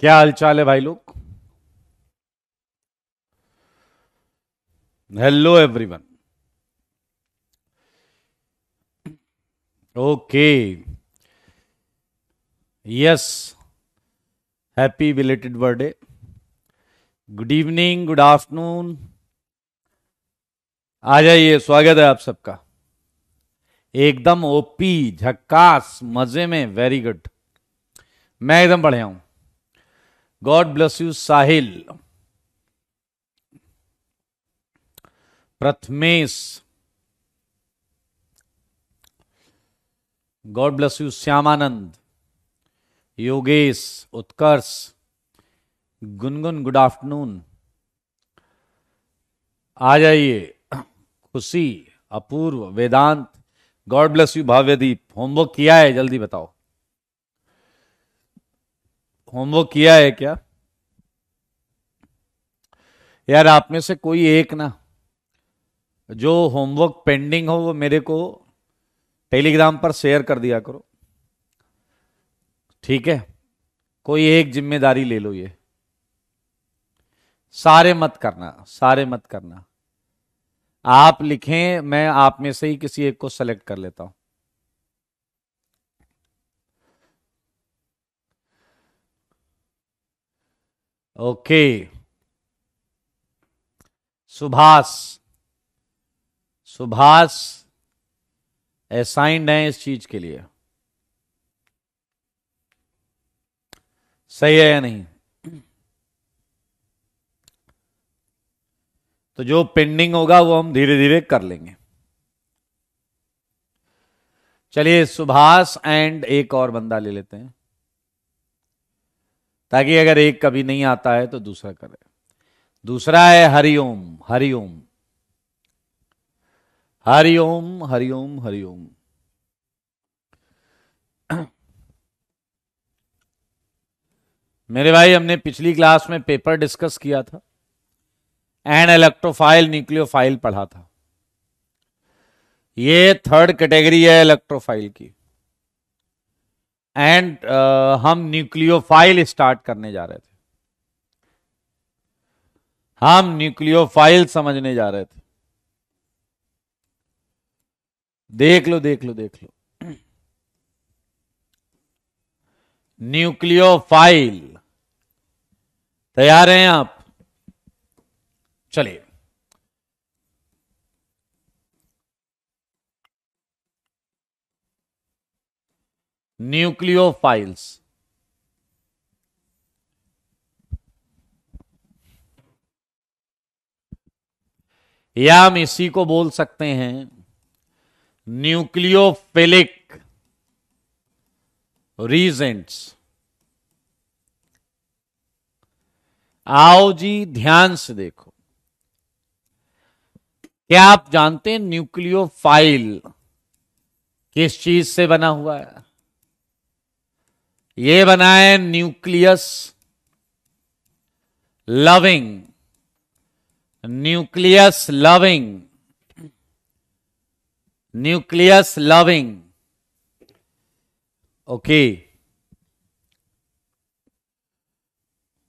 क्या हालचाल है भाई लोग। Hello everyone. Okay. Yes. Happy belated birthday. Good evening, good afternoon. आ जाइए, स्वागत है आप सबका। एकदम ओपी, झक्कास, मजे में, वेरी गुड। मैं एकदम बढ़िया हूं। God bless you Sahil, Prathamesh, God bless you Shyamanand, Yogesh, Utkarsh, Gungun, good afternoon. आ जाइए। Khushi, Apoorv, Vedant, God bless you Bhavyadeep. Homework किया है? जल्दी बताओ, होमवर्क किया है क्या? यार आप में से कोई एक ना, जो होमवर्क पेंडिंग हो वो मेरे को टेलीग्राम पर शेयर कर दिया करो, ठीक है? कोई एक जिम्मेदारी ले लो। ये सारे मत करना, सारे मत करना। आप लिखें, मैं आप में से ही किसी एक को सेलेक्ट कर लेता हूं। ओके। सुभाष, सुभाष असाइंड है इस चीज के लिए। सही है या नहीं? तो जो पेंडिंग होगा वो हम धीरे धीरे कर लेंगे। चलिए, सुभाष एंड एक और बंदा ले लेते हैं, ताकि अगर एक कभी नहीं आता है तो दूसरा करे। दूसरा है हरिओम, हरिओम, हरिओम, हरिओम, हरिओम। मेरे भाई, हमने पिछली क्लास में पेपर डिस्कस किया था, एन इलेक्ट्रोफाइल न्यूक्लियोफाइल पढ़ा था। ये थर्ड कैटेगरी है इलेक्ट्रोफाइल की, एंड हम न्यूक्लियोफाइल स्टार्ट करने जा रहे थे। हम न्यूक्लियोफाइल समझने जा रहे थे। देख लो, देख लो, देख लो। न्यूक्लियोफाइल, तैयार हैं आप? चलिए। न्यूक्लियोफाइल्स, या हम इसी को बोल सकते हैं न्यूक्लियोफिलिक रीजेंट्स। आओ जी, ध्यान से देखो। क्या आप जानते हैं न्यूक्लियोफाइल किस चीज से बना हुआ है? यह बना है nucleus loving, nucleus loving, nucleus loving. Okay.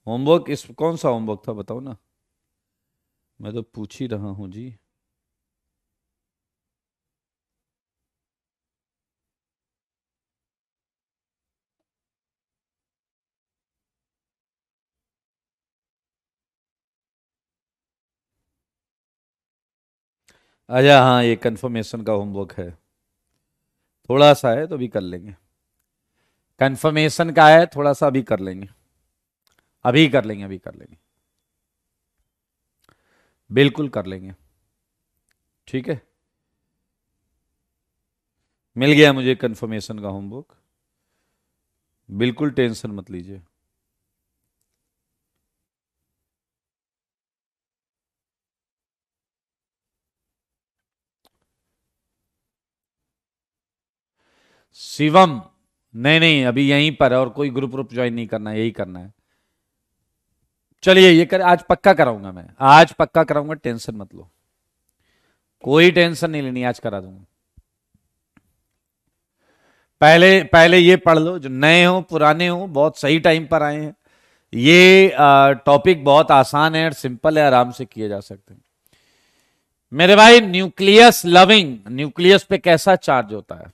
Homework इस कौन सा होमवर्क था बताओ ना, मैं तो पूछ ही रहा हूं जी। अच्छा हाँ, ये कंफर्मेशन का होमवर्क है, थोड़ा सा है तो भी कर लेंगे। कंफर्मेशन का है, थोड़ा सा अभी कर लेंगे, अभी कर लेंगे, अभी कर लेंगे, बिल्कुल कर लेंगे। ठीक है, मिल गया मुझे कंफर्मेशन का होमवर्क, बिल्कुल टेंशन मत लीजिए। शिवम, नहीं नहीं, अभी यहीं पर है और कोई ग्रुप ग्रुप ज्वाइन नहीं करना है, यही करना है। चलिए ये कर, आज पक्का कराऊंगा, मैं आज पक्का कराऊंगा, टेंशन मत लो, कोई टेंशन नहीं लेनी, आज करा दूंगा। पहले पहले ये पढ़ लो, जो नए हो पुराने हो, बहुत सही टाइम पर आए हैं, ये टॉपिक बहुत आसान है और सिंपल है, आराम से किए जा सकते हैं मेरे भाई। न्यूक्लियस लविंग, न्यूक्लियस पे कैसा चार्ज होता है?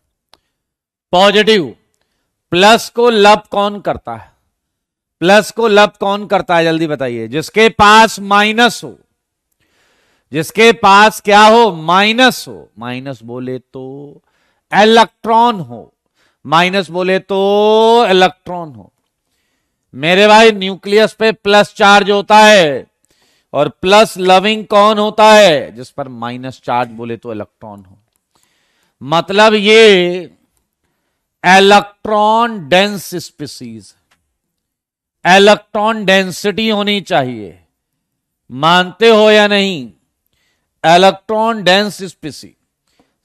पॉजिटिव। प्लस को लव कौन करता है? प्लस को लव कौन करता है, जल्दी बताइए? जिसके पास माइनस हो, जिसके पास क्या हो? माइनस हो। माइनस बोले तो इलेक्ट्रॉन हो, माइनस बोले तो इलेक्ट्रॉन हो। मेरे भाई न्यूक्लियस पे प्लस चार्ज होता है, और प्लस लविंग कौन होता है? जिस पर माइनस चार्ज बोले तो इलेक्ट्रॉन हो। मतलब ये electron dense species, electron density होनी चाहिए, मानते हो या नहीं? Electron dense species.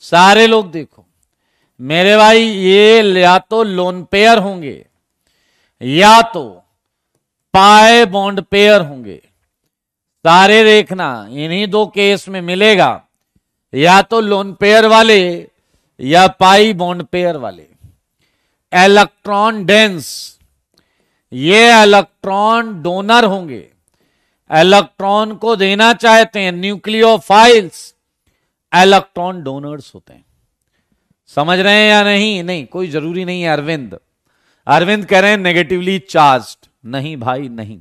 सारे लोग देखो मेरे भाई, ये या तो लोन पेयर होंगे या तो पाई बॉन्ड पेयर होंगे। सारे देखना, इन्हीं दो केस में मिलेगा, या तो लोन पेयर वाले या पाई बॉन्ड पेयर वाले। इलेक्ट्रॉन डेंस, ये इलेक्ट्रॉन डोनर होंगे, इलेक्ट्रॉन को देना चाहते हैं। न्यूक्लियोफाइल्स इलेक्ट्रॉन डोनर्स होते हैं। समझ रहे हैं या नहीं? नहीं, कोई जरूरी नहीं है। अरविंद कह रहे हैं नेगेटिवली चार्ज्ड। नहीं भाई नहीं,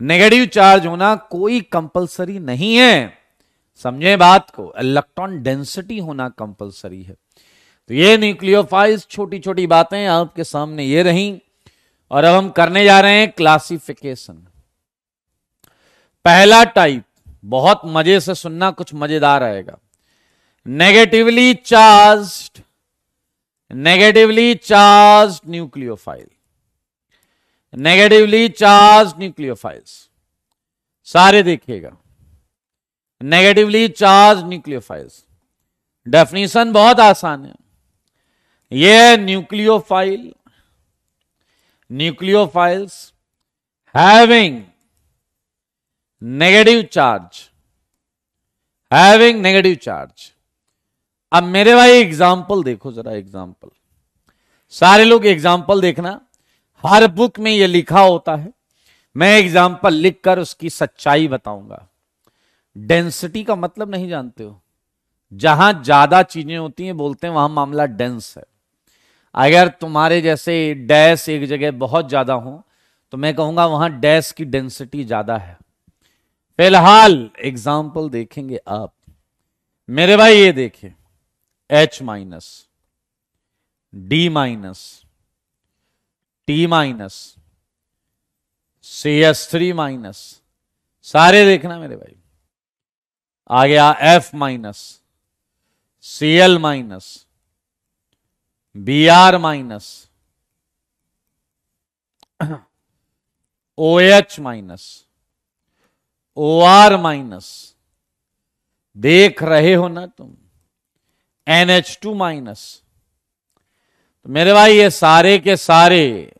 नेगेटिव चार्ज होना कोई कंपलसरी नहीं है। समझे बात को? इलेक्ट्रॉन डेंसिटी होना कंपलसरी है। तो ये न्यूक्लियोफाइल्स, छोटी छोटी बातें आपके सामने ये रही, और अब हम करने जा रहे हैं क्लासिफिकेशन। पहला टाइप, बहुत मजे से सुनना, कुछ मजेदार आएगा। Negatively charged, negatively charged nucleophile, negatively charged nucleophiles. सारे देखिएगा, नेगेटिवली चार्ज्ड न्यूक्लियोफाइल्स। डेफिनेशन बहुत आसान है। ये nucleophile, nucleophiles having negative charge, having negative charge. अब मेरे भाई एग्जाम्पल देखो जरा, एग्जाम्पल। सारे लोग एग्जाम्पल देखना, हर बुक में ये लिखा होता है। मैं एग्जाम्पल लिखकर उसकी सच्चाई बताऊंगा। डेंसिटी का मतलब नहीं जानते हो? जहां ज्यादा चीजें होती हैं बोलते हैं वहां मामला डेंस है। अगर तुम्हारे जैसे डैश एक जगह बहुत ज्यादा हो तो मैं कहूंगा वहां डैश की डेंसिटी ज्यादा है। फिलहाल एग्जाम्पल देखेंगे आप मेरे भाई। ये देखिए, H minus, D minus, T minus, CH3 minus. सारे देखना मेरे भाई। आ गया F minus, Cl minus, Br minus, OH minus, OR minus. देख रहे हो ना तुम? NH2 minus. तो मेरे भाई ये सारे के सारे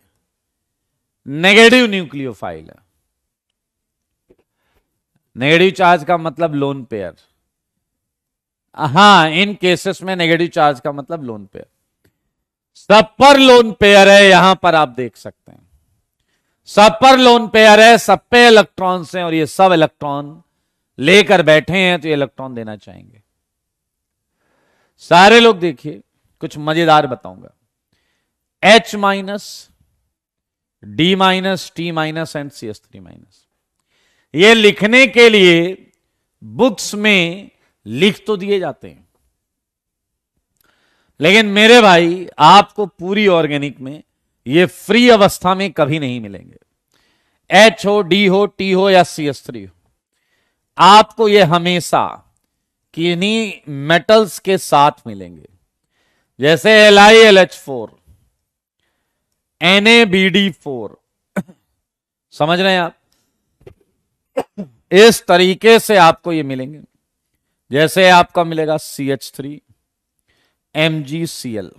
नेगेटिव न्यूक्लियोफाइल है। नेगेटिव चार्ज का मतलब लोन पेयर। हां, इन केसेस में नेगेटिव चार्ज का मतलब लोन पेयर। सब पर लोन पेयर है, यहां पर आप देख सकते हैं सब पर लोन पेयर है, सब पे इलेक्ट्रॉन्स हैं, और ये सब इलेक्ट्रॉन लेकर बैठे हैं, तो ये इलेक्ट्रॉन देना चाहेंगे। सारे लोग देखिए, कुछ मजेदार बताऊंगा। H minus, D minus, T minus and CH3 minus. ये लिखने के लिए बुक्स में लिख तो दिए जाते हैं, लेकिन मेरे भाई आपको पूरी ऑर्गेनिक में ये फ्री अवस्था में कभी नहीं मिलेंगे। H हो, D हो, T हो या CH3 हो, आपको ये हमेशा किन्हीं मेटल्स के साथ मिलेंगे। जैसे LiLH4, NaBD4, समझ रहे हैं आप? इस तरीके से आपको ये मिलेंगे। जैसे आपका मिलेगा CH3, MgCl।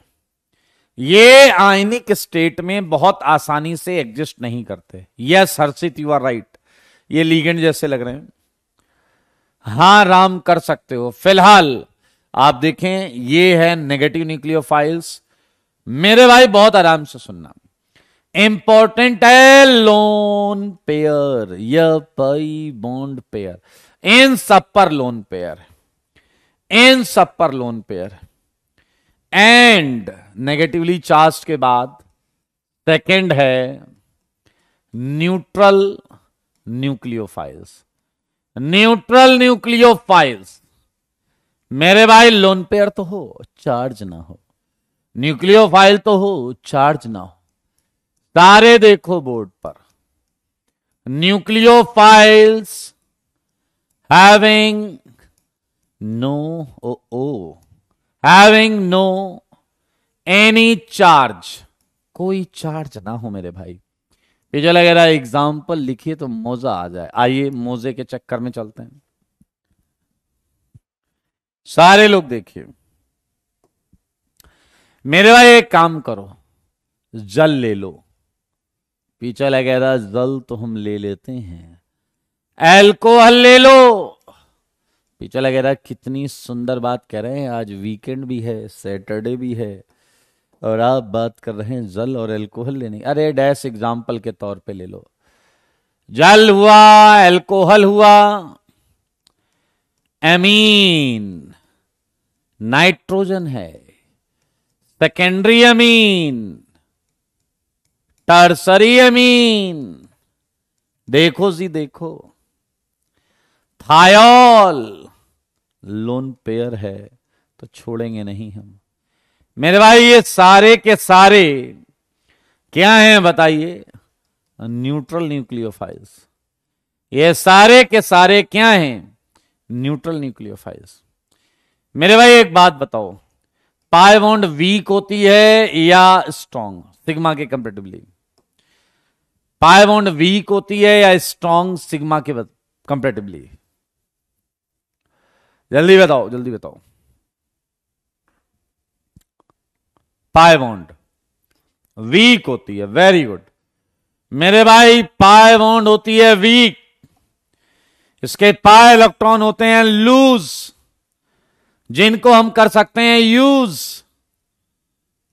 ये आयनिक स्टेट में बहुत आसानी से एग्जिस्ट नहीं करते। Yes Harshit, you are right. ये लिगेंड जैसे लग रहे हैं। हां राम, कर सकते हो। फिलहाल आप देखें, ये है नेगेटिव न्यूक्लियोफाइल्स। मेरे भाई बहुत आराम से सुनना। इंपॉर्टेंट है लोन पेयर, यह पाई बॉन्ड पेयर, इन सब पर लोन पेयर, इन सब पर lone pair. And negatively charge के बाद सेकंड है न्यूट्रल न्यूक्लियोफाइल्स। न्यूट्रल न्यूक्लियोफाइल्स मेरे भाई लोन पेयर तो हो, चार्ज ना हो, न्यूक्लियोफाइल तो हो, चार्ज ना हो। सारे देखो बोर्ड पर, nucleophiles having no having no any charge, कोई चार्ज ना हो मेरे भाई। ये लग रहा है एग्जाम्पल लिखिए तो मौजा आ जाए। आइए मोजे के चक्कर में चलते हैं। सारे लोग देखिए मेरे भाई, एक काम करो, जल ले लो। पीछे लगा रहा जल तो हम ले लेते हैं, एल्कोहल ले लो। पीछे लगा रहा कितनी सुंदर बात कह रहे हैं, आज वीकेंड भी है, सैटरडे भी है, और आप बात कर रहे हैं जल और एल्कोहल लेने। अरे डैश एग्जाम्पल के तौर पे ले लो, जल हुआ, एल्कोहल हुआ, एमीन नाइट्रोजन है, सेकेंडरी अमीन, टर्सरी अमीन, देखो जी देखो, थायोल लोन पेयर है तो छोड़ेंगे नहीं हम। मेरे भाई ये सारे के सारे क्या हैं बताइए? Neutral nucleophiles. ये सारे के सारे क्या हैं? Neutral nucleophiles. मेरे भाई एक बात बताओ, पाई बॉन्ड वीक होती है या स्ट्रॉन्ग? सिग्मा के कंपैरेटिवली पाई बॉन्ड वीक होती है या स्ट्रॉन्ग सिग्मा के कंपैरेटिवली? जल्दी बताओ, जल्दी बताओ। पाई बॉन्ड वीक होती है, वेरी गुड मेरे भाई, पाई बॉन्ड होती है वीक, इसके पाई इलेक्ट्रॉन होते हैं लूज, जिनको हम कर सकते हैं यूज।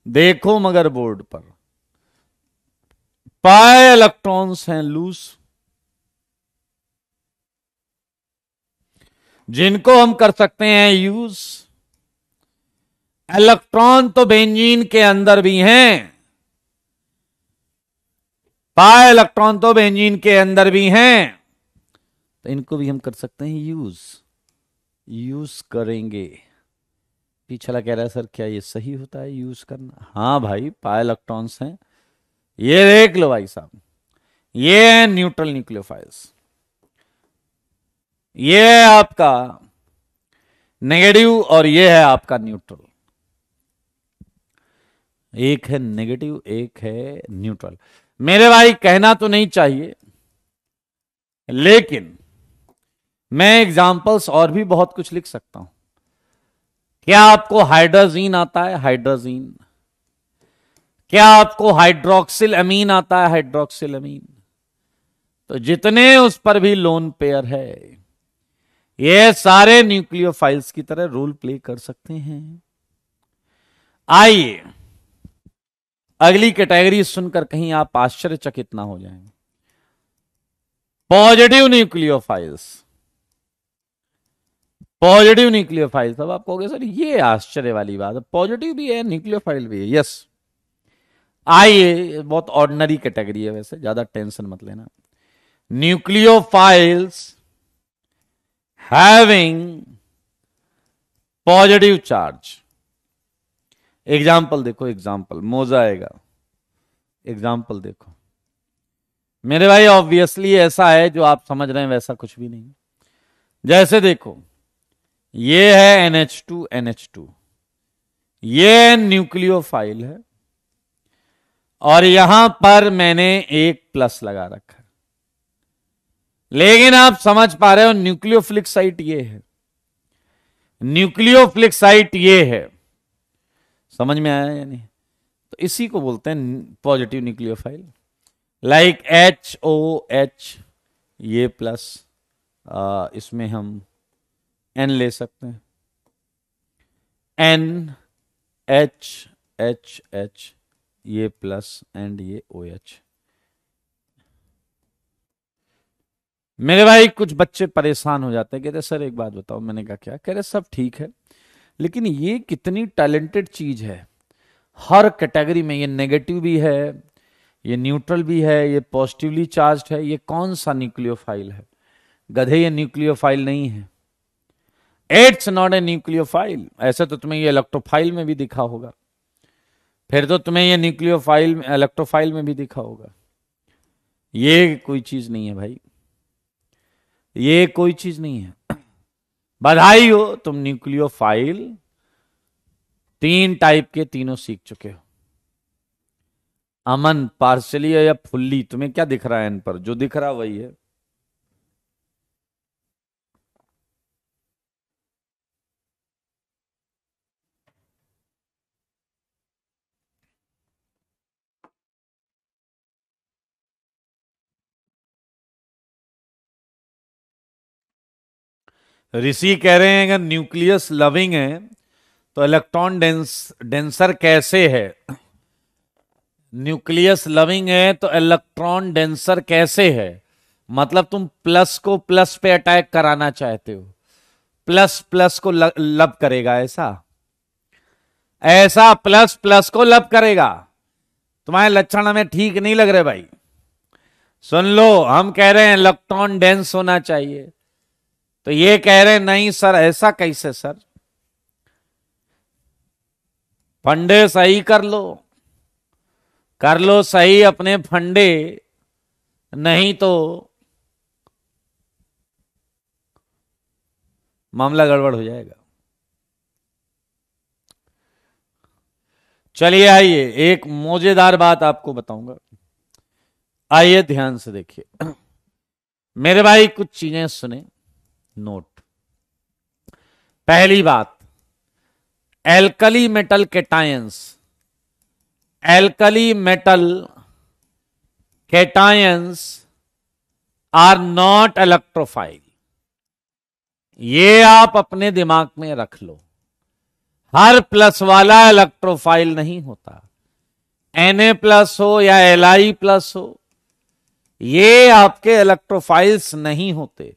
देखो मगर बोर्ड पर पाई इलेक्ट्रॉन्स हैं लूज, जिनको हम कर सकते हैं यूज। इलेक्ट्रॉन तो बेंजीन के अंदर भी हैं, पाई इलेक्ट्रॉन तो बेंजीन के अंदर भी हैं, तो इनको भी हम कर सकते हैं यूज। यूज करेंगे। पीछला कह रहा है सर क्या ये सही होता है यूज करना? हाँ भाई, पाई इलेक्ट्रॉन्स हैं, ये देख लो भाई साहब, ये है न्यूट्रल न्यूक्लियोफाइल्स, ये है आपका नेगेटिव और ये है आपका न्यूट्रल। एक है नेगेटिव, एक है न्यूट्रल। मेरे भाई कहना तो नहीं चाहिए, लेकिन मैं एग्जांपल्स और भी बहुत कुछ लिख सकता हूं। क्या आपको हाइड्रोजीन आता है? हाइड्रोजीन। क्या आपको हाइड्रोक्सिल अमीन आता है? हाइड्रोक्सिल अमीन। तो जितने उस पर भी लोन पेयर है, ये सारे न्यूक्लियोफाइल्स की तरह रोल प्ले कर सकते हैं। आइए अगली कैटेगरी सुनकर कहीं आप आश्चर्यचकित ना हो जाएं। Positive nucleophiles. Positive nucleophiles. अब आप कहोगे सर ये आश्चर्य वाली बात है, पॉजिटिव भी है न्यूक्लियोफाइल भी है। यस, आइए, बहुत ऑर्डिनरी कैटेगरी है, वैसे ज्यादा टेंशन मत लेना। Nucleophiles having positive charge. Example देखो, एग्जाम्पल मौजा आएगा। एग्जाम्पल देखो मेरे भाई, ऑब्वियसली ऐसा है जो आप समझ रहे हैं वैसा कुछ भी नहीं। जैसे देखो, ये है NH2 NH2, ये न्यूक्लियोफाइल है और यहां पर मैंने एक प्लस लगा रखा है, लेकिन आप समझ पा रहे हो न्यूक्लियोफिलिक साइट ये है, न्यूक्लियोफिलिक साइट ये है। समझ में आया या नहीं? तो इसी को बोलते हैं पॉजिटिव न्यूक्लियोफाइल। लाइक HOH, ये प्लस, इसमें हम N ले सकते हैं, NHHH, ये प्लस एंड ये OH। मेरे भाई कुछ बच्चे परेशान हो जाते हैं, कहते सर एक बात बताओ। मैंने कहा क्या? कह रहे सब ठीक है, लेकिन ये कितनी टैलेंटेड चीज है, हर कैटेगरी में ये नेगेटिव भी है, ये न्यूट्रल भी है, ये पॉजिटिवली चार्ज्ड है, ये कौन सा न्यूक्लियोफाइल है? गधे, ये न्यूक्लियोफाइल नहीं है। It's not a nucleophile. ऐसे तो तुम्हें ये इलेक्ट्रोफाइल में भी दिखा होगा, फिर तो तुम्हें ये न्यूक्लियोफाइल इलेक्ट्रोफाइल में भी दिखा होगा। ये कोई चीज नहीं है भाई, ये कोई चीज नहीं है। बधाई हो, तुम न्यूक्लियोफाइल 3 टाइप के तीनों सीख चुके हो। अमन, पार्शली या फुल्ली, तुम्हें क्या दिख रहा है इन पर? जो दिख रहा वही है। ऋषि कह रहे हैं अगर न्यूक्लियस लविंग है तो इलेक्ट्रॉन डेंसर कैसे है? न्यूक्लियस लविंग है तो इलेक्ट्रॉन डेंसर कैसे है? मतलब तुम प्लस को प्लस पे अटैक कराना चाहते हो, प्लस प्लस को लब करेगा, ऐसा ऐसा प्लस प्लस को लब करेगा। तुम्हारे लक्षण हमें ठीक नहीं लग रहे भाई। सुन लो, हम कह रहे हैं इलेक्ट्रॉन डेंस होना चाहिए, तो ये कह रहे हैं नहीं सर, ऐसा कैसे सर? फंडे सही कर लो सही अपने फंडे, नहीं तो मामला गड़बड़ हो जाएगा। चलिए आइए, एक मजेदार बात आपको बताऊंगा, आइए ध्यान से देखिए मेरे भाई। कुछ चीजें सुने, नोट। पहली बात, alkali metal cations, alkali metal cations are not electrophile. ये आप अपने दिमाग में रख लो। हर प्लस वाला इलेक्ट्रोफाइल नहीं होता। Na+ हो या Li+ हो, ये आपके इलेक्ट्रोफाइल्स नहीं होते।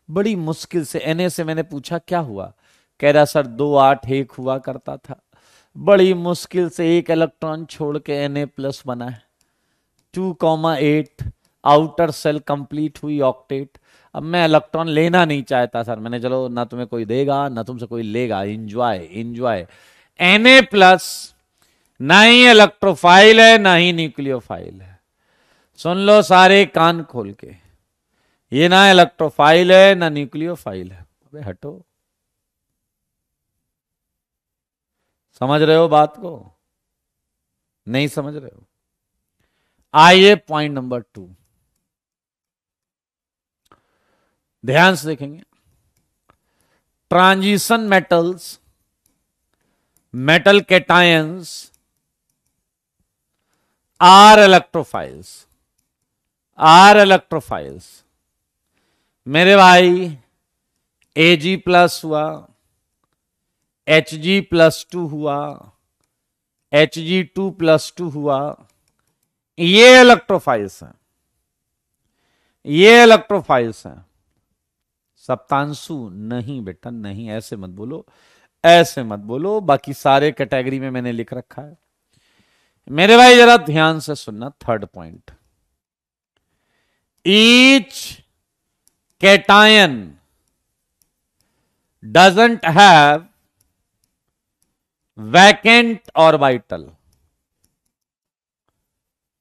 बड़ी मुश्किल से Na से मैंने पूछा क्या हुआ, कह रहा सर 2 8 1 हुआ करता था, बड़ी मुश्किल से 1 इलेक्ट्रॉन छोड़ के Na+ बना है। 2,8 आउटर सेल कंप्लीट हुई ऑक्टेट। अब मैं इलेक्ट्रॉन लेना नहीं चाहता सर, मैंने चलो ना तुम्हें कोई देगा ना तुमसे कोई लेगा, इंजॉय इंजॉय। Na+ ना ही इलेक्ट्रोफाइल है ना ही न्यूक्लियोफाइल है। सुन लो सारे कान खोल के, ये ना इलेक्ट्रोफाइल है ना न्यूक्लियोफाइल है। अबे हटो, समझ रहे हो बात को? नहीं समझ रहे हो? आइए पॉइंट नंबर 2, ध्यान से देखेंगे। Transition metals, metal cations are electrophiles, are electrophiles. मेरे भाई Ag+ हुआ, Hg+2 हुआ, Hg2+2 हुआ, ये इलेक्ट्रोफाइल्स हैं, ये इलेक्ट्रोफाइल्स हैं। सप्तांशु नहीं बेटा नहीं, ऐसे मत बोलो, ऐसे मत बोलो। बाकी सारे कैटेगरी में मैंने लिख रखा है। मेरे भाई जरा ध्यान से सुनना, third point. Each cation doesn't have vacant orbital,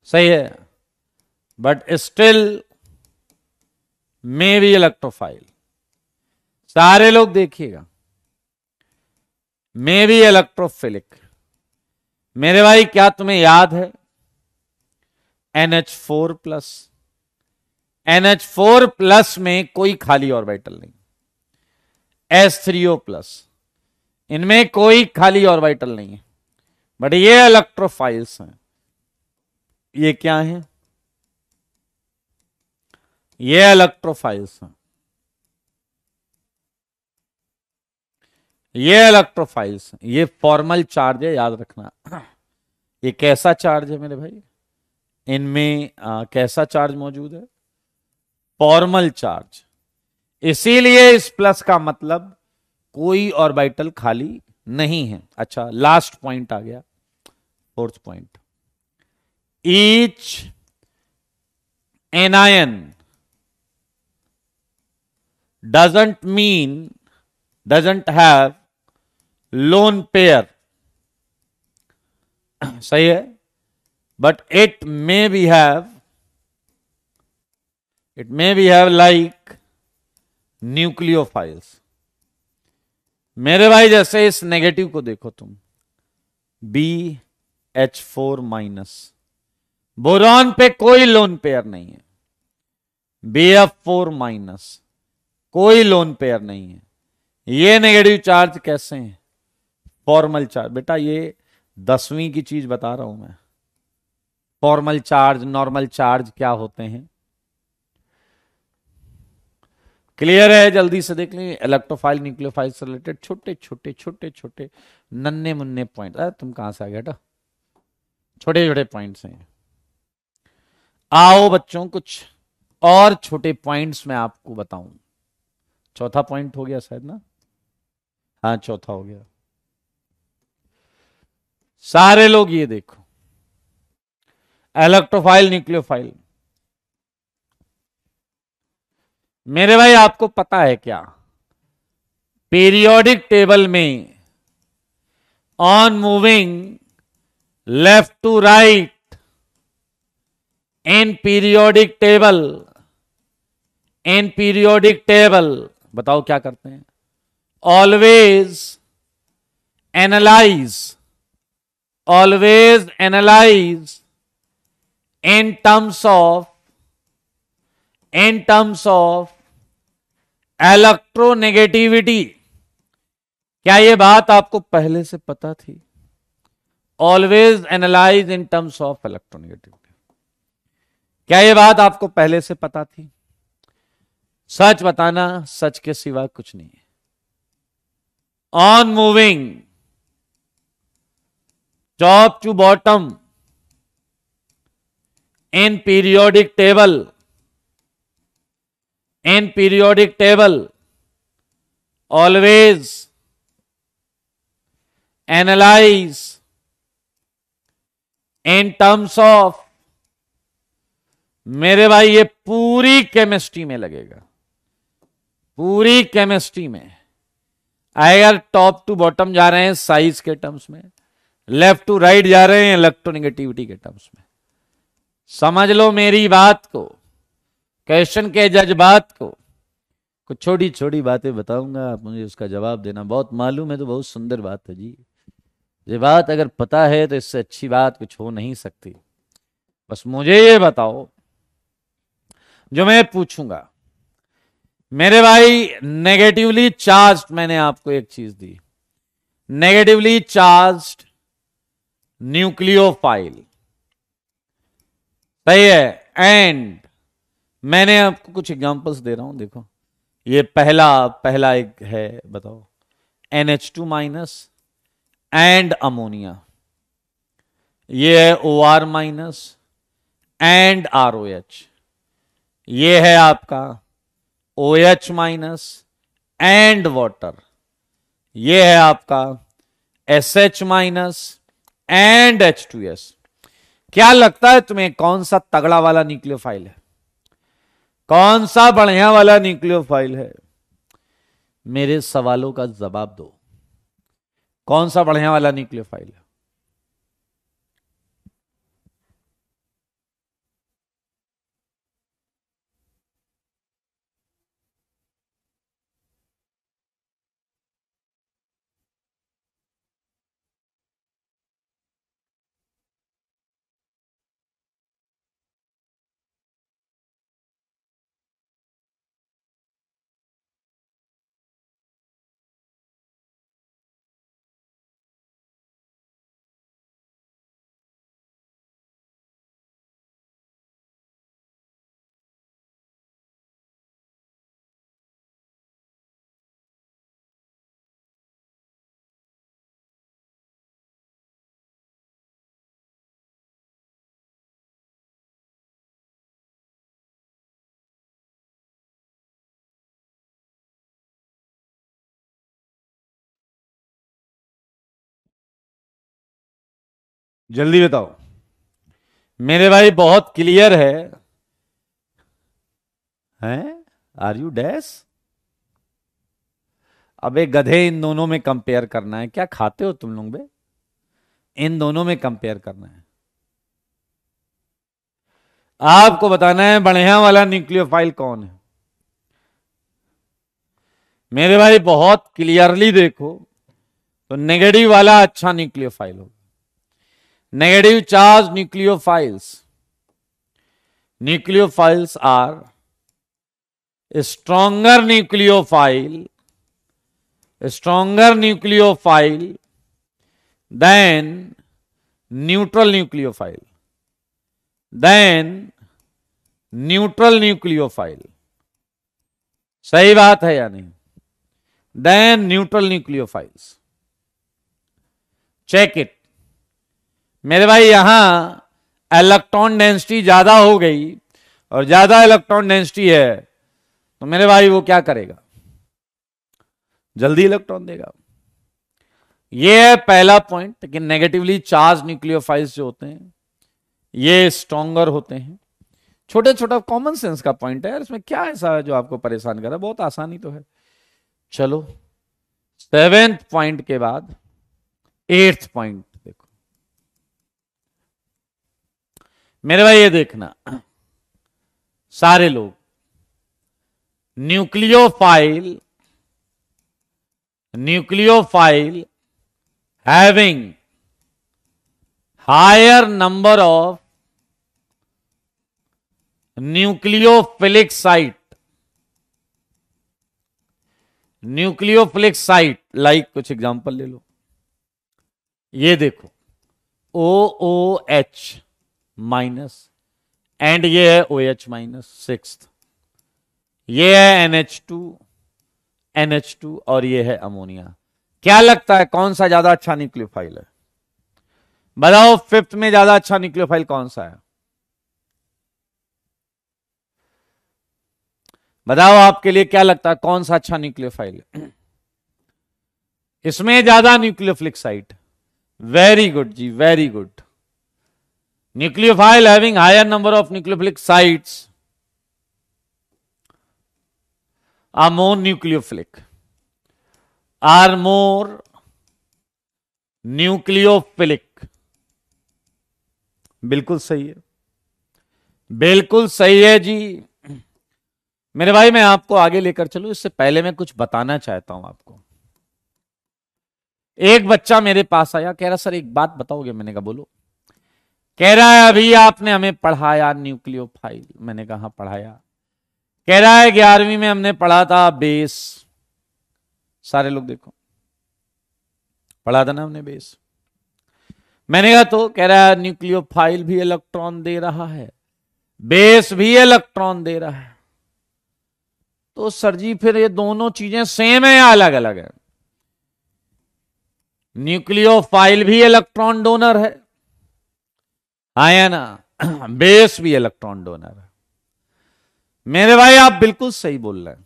सही है, but still may be electrophile. सारे लोग देखिएगा, मे बी इलेक्ट्रोफिलिक। मेरे भाई क्या तुम्हें याद है NH4+, NH4+ में कोई खाली ऑर्बिटल नहीं, S3O+, इनमें कोई खाली ऑर्बिटल नहीं है, बट ये इलेक्ट्रोफाइल्स हैं। ये क्या है? ये इलेक्ट्रोफाइल्स हैं, ये इलेक्ट्रोफाइल्स हैं। ये फॉर्मल चार्ज है, याद रखना। ये कैसा चार्ज है मेरे भाई? इनमें कैसा चार्ज मौजूद है? Formal charge. इसीलिए इस प्लस का मतलब कोई ऑर्बिटल खाली नहीं है। अच्छा, लास्ट पॉइंट आ गया, fourth point. Each anion doesn't mean doesn't have lone pair, सही है, but it may be have like nucleophiles. मेरे भाई जैसे इस नेगेटिव को देखो तुम, BH4-, बोरॉन पे कोई लोन पेयर नहीं है, BF4-, कोई लोन पेयर नहीं है। ये नेगेटिव चार्ज कैसे हैं? Formal charge. बेटा ये 10वीं की चीज बता रहा हूं मैं। फॉर्मल चार्ज, नॉर्मल चार्ज क्या होते हैं, क्लियर है? जल्दी से देख लें। इलेक्ट्रोफाइल, न्यूक्लियोफाइल से रिलेटेड छोटे छोटे छोटे छोटे नन्हे मुन्ने पॉइंट। अरे तुम कहां से आ गए बेटा? छोटे छोटे पॉइंट्स हैं। आओ बच्चों, कुछ और छोटे पॉइंट्स मैं आपको बताऊं। चौथा पॉइंट हो गया शायद ना? हाँ, चौथा हो गया। सारे लोग ये देखो, इलेक्ट्रोफाइल, न्यूक्लियोफाइल। मेरे भाई आपको पता है क्या, पीरियोडिक टेबल में on moving left to right in periodic table, बताओ क्या करते हैं? Always analyse in terms of electronegativity. क्या ये बात आपको पहले से पता थी? Always analyse in terms of electronegativity, क्या ये बात आपको पहले से पता थी? सच बताना, सच के सिवा कुछ नहीं है। On moving top to bottom in periodic table always analyse in terms of, मेरे भाई ये पूरी केमिस्ट्री में लगेगा, पूरी केमिस्ट्री में। अगर टॉप टू बॉटम जा रहे हैं साइज के टर्म्स में, लेफ्ट टू राइट जा रहे हैं इलेक्ट्रोनेगेटिविटी के टर्म्स में। समझ लो मेरी बात को, क्वेश्चन के जज्बात को। कुछ छोटी छोटी बातें बताऊंगा, आप मुझे उसका जवाब देना। बहुत मालूम है तो बहुत सुंदर बात है जी। ये बात अगर पता है तो इससे अच्छी बात कुछ हो नहीं सकती। बस मुझे ये बताओ जो मैं पूछूंगा। मेरे भाई नेगेटिवली चार्ज्ड, मैंने आपको एक चीज दी, नेगेटिवली चार्ज्ड न्यूक्लियोफाइल, सही है। एंड मैंने आपको कुछ एग्जांपल्स दे रहा हूं, देखो। ये पहला एक है, बताओ, NH2- एंड अमोनिया। ये है OR- एंड ROH। ये है आपका OH- एंड वाटर। ये है आपका SH- एंड H2S। क्या लगता है तुम्हें कौन सा तगड़ा वाला न्यूक्लियोफाइल है? कौन सा बढ़िया वाला न्यूक्लियोफाइल है? मेरे सवालों का जवाब दो। कौन सा बढ़िया वाला न्यूक्लियोफाइल है? जल्दी बताओ मेरे भाई, बहुत क्लियर है। हैं? Are you dash? अबे गधे, इन दोनों में कंपेयर करना है। क्या खाते हो तुम लोग बे? इन दोनों में कंपेयर करना है। आपको बताना है बढ़िया वाला न्यूक्लियोफाइल कौन है। मेरे भाई बहुत क्लियरली देखो, तो नेगेटिव वाला अच्छा न्यूक्लियोफाइल होगा। Negative charge nucleophiles are stronger nucleophile than neutral nucleophile सही बात है या नहीं? Then neutral nucleophiles. Check it मेरे भाई, यहां इलेक्ट्रॉन डेंसिटी ज्यादा हो गई, और ज्यादा इलेक्ट्रॉन डेंसिटी है तो मेरे भाई वो क्या करेगा? जल्दी इलेक्ट्रॉन देगा। ये है पहला पॉइंट कि नेगेटिवली चार्ज न्यूक्लियोफाइल्स जो होते हैं ये स्ट्रॉन्गर होते हैं। छोटे छोटा कॉमन सेंस का पॉइंट है यार, इसमें क्या ऐसा है जो आपको परेशान कर रहा है? बहुत आसानी तो है। चलो, 7th पॉइंट के बाद 8th पॉइंट देखो मेरे भाई। ये देखना सारे लोग, nucleophile having higher number of nucleophilic site like कुछ एग्जांपल ले लो। ये देखो OOH माइनस, एंड ये है OH माइनस 6th, ये है NH2 और ये है अमोनिया। क्या लगता है कौन सा ज्यादा अच्छा न्यूक्लियोफाइल है? बताओ 5th में ज्यादा अच्छा न्यूक्लियोफाइल कौन सा है? बताओ आपके लिए क्या लगता है कौन सा अच्छा न्यूक्लियोफाइल है? इसमें ज्यादा न्यूक्लियोफिलिक साइट। वेरी गुड जी, very good. Nucleophile having higher number of nucleophilic sites are more nucleophilic, बिल्कुल सही है, बिल्कुल सही है जी। मेरे भाई मैं आपको आगे लेकर चलूं, इससे पहले मैं कुछ बताना चाहता हूं आपको। एक बच्चा मेरे पास आया, कह रहा सर एक बात बताओगे? मैंने कहा बोलो। कह रहा है अभी आपने हमें पढ़ाया न्यूक्लियोफाइल। मैंने कहा पढ़ाया। कह रहा है 11वीं में हमने पढ़ा था बेस। सारे लोग देखो, पढ़ा था ना हमने बेस। मैंने कहा तो? कह रहा है न्यूक्लियोफाइल भी इलेक्ट्रॉन दे रहा है, बेस भी इलेक्ट्रॉन दे रहा है। तो सर जी फिर ये दोनों चीजें सेम है या अलग अलग है? न्यूक्लियोफाइल भी इलेक्ट्रॉन डोनर है, आया ना, बेस भी इलेक्ट्रॉन डोनर है। मेरे भाई आप बिल्कुल सही बोल रहे हैं,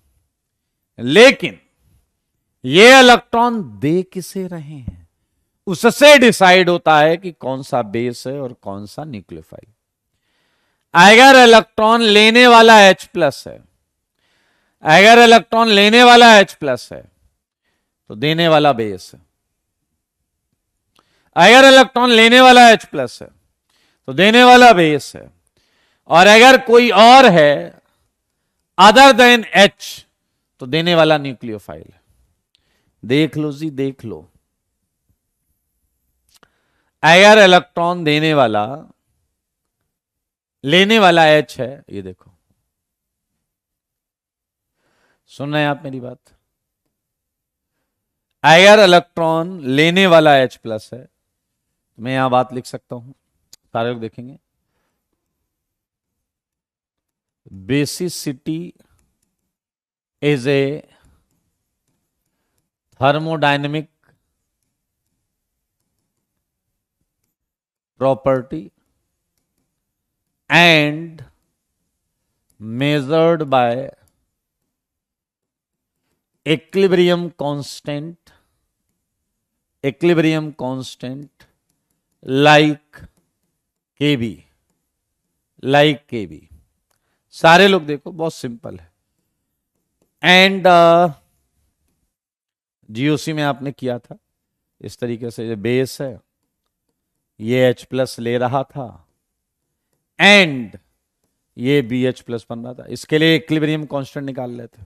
लेकिन ये इलेक्ट्रॉन दे किसे रहे हैं उससे डिसाइड होता है कि कौन सा बेस है और कौन सा न्यूक्लियोफाइल। अगर इलेक्ट्रॉन लेने वाला H प्लस है, अगर इलेक्ट्रॉन लेने वाला H प्लस है तो देने वाला बेस है। अगर इलेक्ट्रॉन लेने वाला H प्लस है तो देने वाला बेस है। और अगर कोई और है अदर देन H तो देने वाला न्यूक्लियोफाइल है। देख लो जी, देख लो। अगर इलेक्ट्रॉन देने वाला लेने वाला H है, ये देखो, सुन रहे हैं आप मेरी बात? अगर इलेक्ट्रॉन लेने वाला H प्लस है, मैं यहां बात लिख सकता हूं, सारे लोग देखेंगे। Basicity is a thermodynamic property and measured by equilibrium constant like Kb, like Kb. सारे लोग देखो, बहुत सिंपल है। एंड जीओसी में आपने किया था इस तरीके से, ये बेस है, ये H प्लस ले रहा था एंड ये BH प्लस बन रहा था। इसके लिए इक्विलिब्रियम कांस्टेंट निकाल लेते।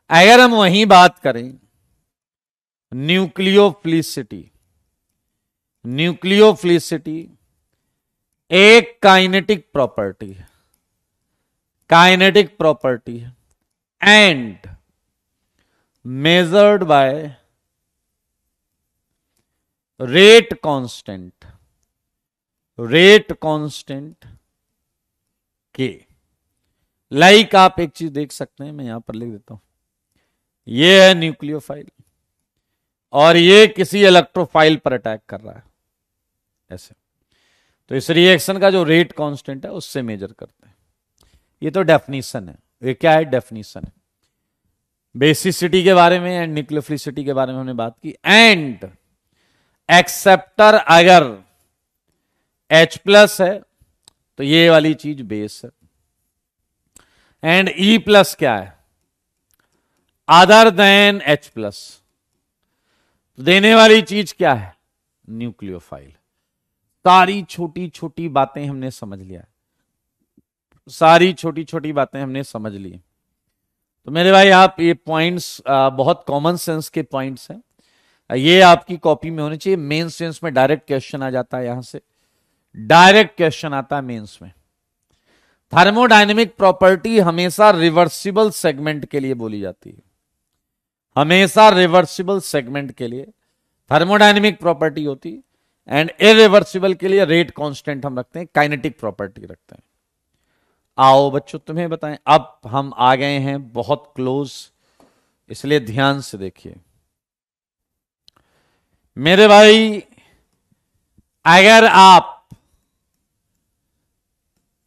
अगर हम वहीं बात करें न्यूक्लियोफिलिसिटी, न्यूक्लियोफिलिसिटी एक काइनेटिक प्रॉपर्टी है, काइनेटिक प्रॉपर्टी है and measured by rate constant, rate constant के। लाइक आप एक चीज देख सकते हैं, मैं यहां पर लिख देता हूं, ये है न्यूक्लियोफाइल और ये किसी इलेक्ट्रोफाइल पर अटैक कर रहा है ऐसे। तो इस रिएक्शन का जो रेट कांस्टेंट है उससे मेजर करते हैं। ये तो डेफिनेशन है। ये क्या है? डेफिनेशन है। बेसिसिटी के बारे में एंड न्यूक्लियोफिलिसिटी के बारे में हमने बात की। एंड एक्सेप्टर अगर H प्लस है तो ये वाली चीज बेस है, एंड E प्लस क्या है? Other than H plus. देने वाली चीज क्या है? न्यूक्लियोफाइल। सारी छोटी छोटी बातें हमने समझ लिया, सारी छोटी छोटी बातें हमने समझ ली। तो मेरे भाई आप ये पॉइंट्स बहुत कॉमन सेंस के पॉइंट्स हैं, ये आपकी कॉपी में होने चाहिए। मेन सेंस में डायरेक्ट क्वेश्चन आ जाता है, यहां से डायरेक्ट क्वेश्चन आता है मेंस में। थर्मोडायनेमिक प्रॉपर्टी हमेशा रिवर्सिबल सेगमेंट के लिए बोली जाती है, हमेशा रिवर्सिबल सेगमेंट के लिए थर्मोडायनेमिक प्रॉपर्टी होती है, एंड इरिवर्सिबल के लिए रेट कांस्टेंट हम रखते हैं, काइनेटिक प्रॉपर्टी रखते हैं। आओ बच्चों तुम्हें बताएं, अब हम आ गए हैं बहुत क्लोज, इसलिए ध्यान से देखिए मेरे भाई। अगर आप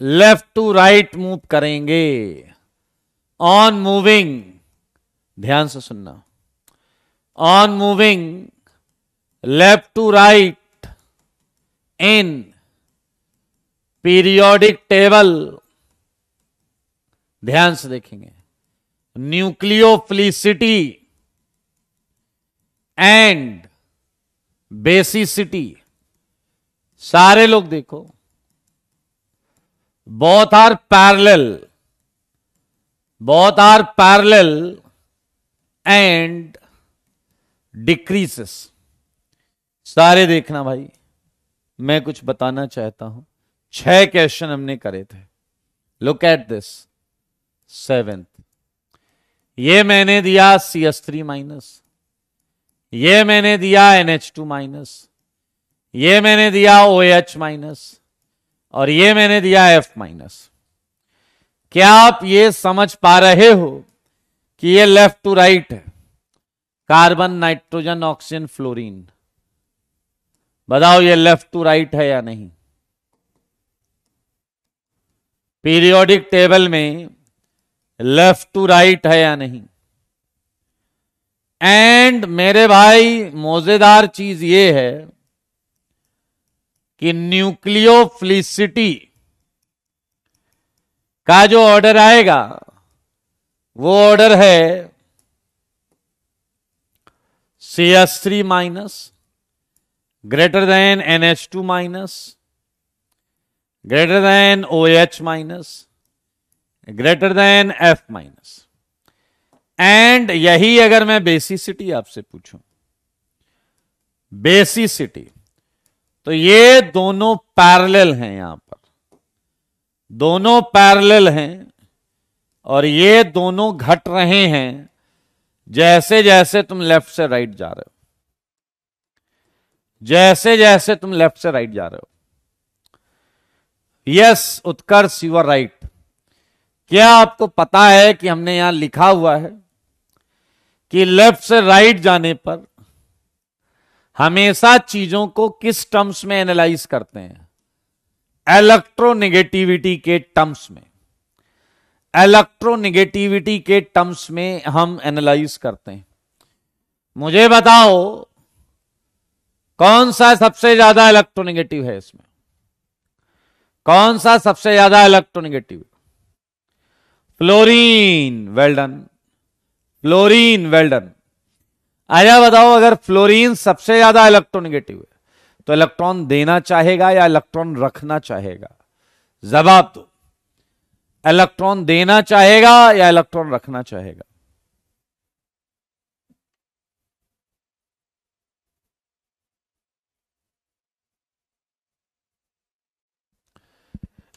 लेफ्ट टू राइट मूव करेंगे ऑन मूविंग, ध्यान से सुनना, on moving left to right in periodic table, ध्यान से देखेंगे, न्यूक्लियोफिलिसिटी एंड बेसिसिटी, सारे लोग देखो, both are parallel, both are parallel and decreases। सारे देखना भाई, मैं कुछ बताना चाहता हूं। 6 क्वेश्चन हमने करे थे, लुक एट दिस। 7th, ये मैंने दिया CH3 माइनस, ये मैंने दिया NH2 माइनस, ये मैंने दिया OH माइनस, और ये मैंने दिया F माइनस। क्या आप ये समझ पा रहे हो कि ये लेफ्ट टू राइट है? कार्बन, नाइट्रोजन, ऑक्सीजन, फ्लोरीन, बताओ ये लेफ्ट टू राइट है या नहीं? पीरियोडिक टेबल में लेफ्ट टू राइट है या नहीं? एंड मेरे भाई मजेदार चीज ये है कि न्यूक्लियोफिलिसिटी का जो ऑर्डर आएगा वो ऑर्डर है CH3 minus greater than NH2 minus greater than OH minus greater than F minus. And यही अगर मैं बेसिसिटी आपसे पूछूं, बेसिसिटी, तो ये दोनों पैरेलल हैं, यहां पर दोनों पैरेलल हैं और ये दोनों घट रहे हैं जैसे जैसे तुम लेफ्ट से राइट जा रहे हो, जैसे जैसे तुम लेफ्ट से राइट जा रहे हो। Yes Utkarsh, you are right. क्या आपको पता है कि हमने यहां लिखा हुआ है कि लेफ्ट से राइट जाने पर हमेशा चीजों को किस टर्म्स में एनालाइज करते हैं? इलेक्ट्रोनेगेटिविटी के टर्म्स में, इलेक्ट्रोनेगेटिविटी के टर्म्स में हम एनालाइज करते हैं। मुझे बताओ कौन सा सबसे ज्यादा इलेक्ट्रोनेगेटिव है इसमें? कौन सा सबसे ज्यादा electronegative? Fluorine, well done, fluorine, well done. आया बताओ, अगर फ्लोरीन सबसे ज्यादा इलेक्ट्रोनेगेटिव है तो इलेक्ट्रॉन देना चाहेगा या इलेक्ट्रॉन रखना चाहेगा? जवाब दो। इलेक्ट्रॉन देना चाहेगा या इलेक्ट्रॉन रखना चाहेगा?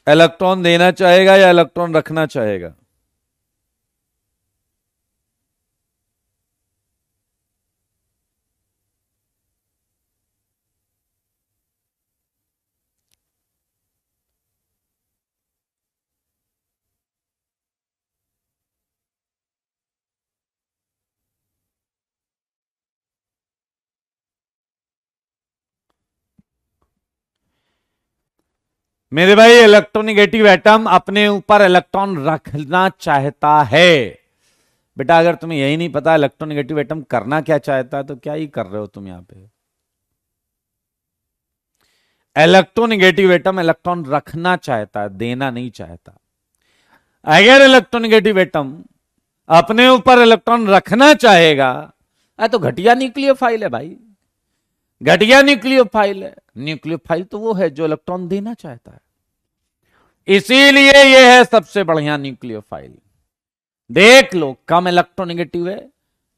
इलेक्ट्रॉन देना चाहेगा या इलेक्ट्रॉन रखना चाहेगा? मेरे भाई, इलेक्ट्रोनेगेटिव एटम अपने ऊपर इलेक्ट्रॉन रखना चाहता है। बेटा अगर तुम्हें यही नहीं पता इलेक्ट्रोनेगेटिव एटम करना क्या चाहता है तो क्या ही कर रहे हो तुम यहां पे। इलेक्ट्रोनेगेटिव एटम इलेक्ट्रॉन रखना चाहता है, देना नहीं चाहता। अगर इलेक्ट्रोनेगेटिव एटम अपने ऊपर इलेक्ट्रॉन रखना चाहेगा तो घटिया न्यूक्लियोफाइल है भाई, घटिया न्यूक्लियोफाइल है। न्यूक्लियोफाइल तो वो है जो इलेक्ट्रॉन देना चाहता है, इसीलिए ये है सबसे बढ़िया न्यूक्लियोफाइल। देख लो, कम इलेक्ट्रोनेगेटिव है,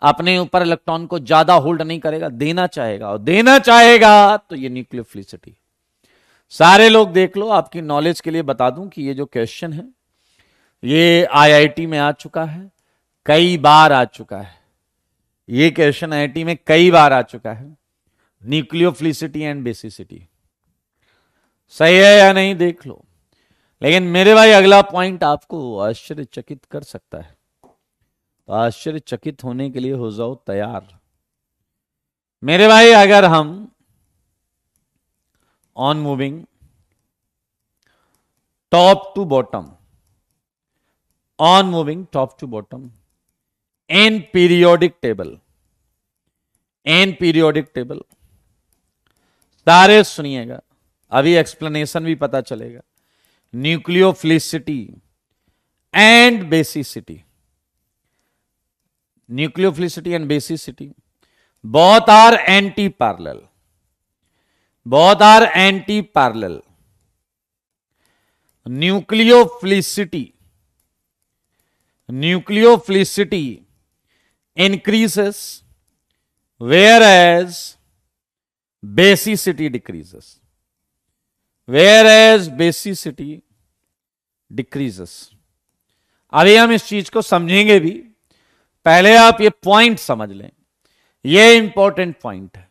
अपने ऊपर इलेक्ट्रॉन को ज्यादा होल्ड नहीं करेगा, देना चाहेगा, और देना चाहेगा तो ये न्यूक्लियोफिलिसिटी। सारे लोग देख लो, आपकी नॉलेज के लिए बता दूं कि ये जो क्वेश्चन है ये आईआईटी में आ चुका है, कई बार आ चुका है। ये क्वेश्चन आईआईटी में कई बार आ चुका है, न्यूक्लियोफिलिसिटी एंड बेसिसिटी। सही है या नहीं देख लो। लेकिन मेरे भाई अगला पॉइंट आपको आश्चर्यचकित कर सकता है, तो आश्चर्यचकित होने के लिए हो जाओ तैयार। मेरे भाई अगर हम on moving top to bottom, on moving top to bottom in periodic table, in periodic table, सारे सुनिएगा, अभी एक्सप्लेनेशन भी पता चलेगा। Nucleophilicity and basicity, nucleophilicity and basicity both are anti-parallel, both are anti-parallel. Nucleophilicity increases whereas basicity decreases, whereas basicity decreases. अभी हम इस चीज को समझेंगे भी, पहले आप ये पॉइंट समझ लें, ये इंपॉर्टेंट पॉइंट है।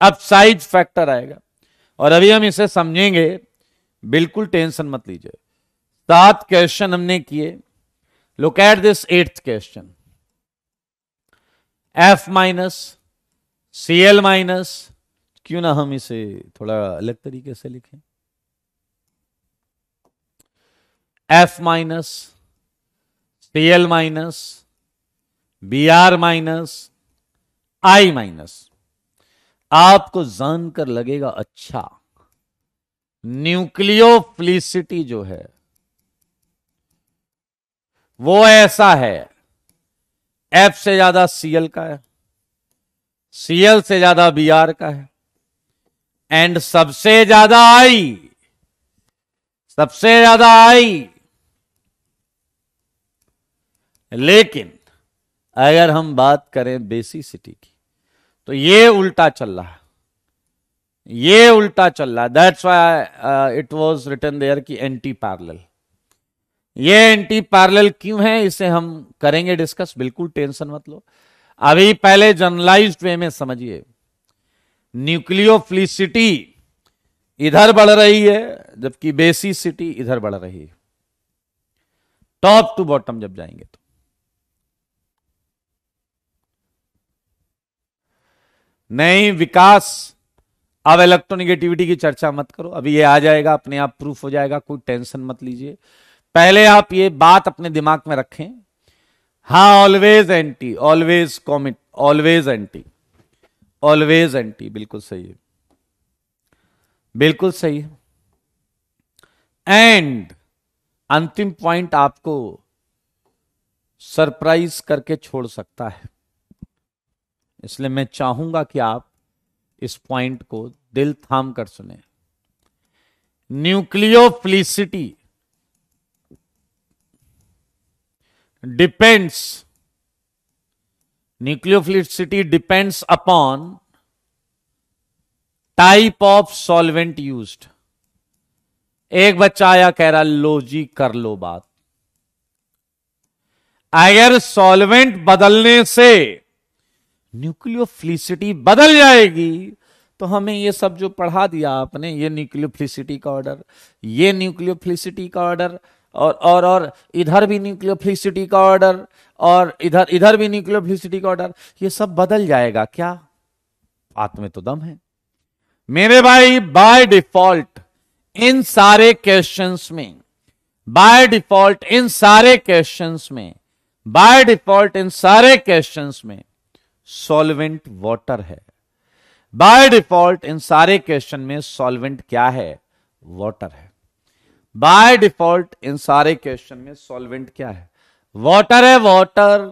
अब साइज फैक्टर आएगा और अभी हम इसे समझेंगे, बिल्कुल टेंशन मत लीजिए। 7 क्वेश्चन हमने किए। Look at this 8th question. F minus Cl minus, क्यों ना हम इसे थोड़ा अलग तरीके से लिखें, F minus Cl minus Br minus I minus. आपको जानकर लगेगा अच्छा, न्यूक्लियोफिलिसिटी जो है वो ऐसा है, F से ज्यादा Cl का है, Cl से ज्यादा Br का है, एंड सबसे ज्यादा I, सबसे ज्यादा I। लेकिन अगर हम बात करें बेसिसिटी की तो ये उल्टा चल रहा है, ये उल्टा चल रहा है। That's why it was written there कि एंटी पैरेलल। ये एंटी पैरेलल क्यों है इसे हम करेंगे डिस्कस, बिल्कुल टेंशन मत लो। अभी पहले जनरलाइज्ड वे में समझिए, न्यूक्लियोफिलिसिटी इधर बढ़ रही है जबकि बेसिसिटी इधर बढ़ रही है, टॉप टू बॉटम जब जाएंगे तो। नहीं विकास, अब इलेक्ट्रोनेगेटिविटी की चर्चा मत करो, अभी ये आ जाएगा, अपने आप प्रूफ हो जाएगा, कोई टेंशन मत लीजिए। पहले आप ये बात अपने दिमाग में रखें, हाँ always anti, always commit, always anti, always anti, बिल्कुल सही है, बिल्कुल सही है। एंड अंतिम पॉइंट आपको सरप्राइज करके छोड़ सकता है, इसलिए मैं चाहूंगा कि आप इस पॉइंट को दिल थाम कर सुने। Nucleophilicity depends upon type of solvent used. एक बच्चा आया कह रहा लो जी कर लो बात, अगर सॉल्वेंट बदलने से न्यूक्लियोफिलिसिटी बदल जाएगी तो हमें ये सब जो पढ़ा दिया आपने, ये न्यूक्लियोफिलिसिटी का ऑर्डर, ये न्यूक्लियोफिलिसिटी का ऑर्डर, और इधर भी न्यूक्लियोफिलिसिटी का ऑर्डर, और इधर भी न्यूक्लियोफिलिसिटी का ऑर्डर, ये सब बदल जाएगा क्या? बात में तो दम है मेरे भाई। बाय डिफॉल्ट इन सारे क्वेश्चंस में, बाय डिफॉल्ट इन सारे क्वेश्चंस में, बाय डिफॉल्ट इन सारे क्वेश्चंस में सॉल्वेंट वाटर है। बाय डिफॉल्ट इन सारे क्वेश्चन में सॉल्वेंट क्या है? वाटर है। बाय डिफॉल्ट इन सारे क्वेश्चन में सॉल्वेंट क्या है? वाटर है। वाटर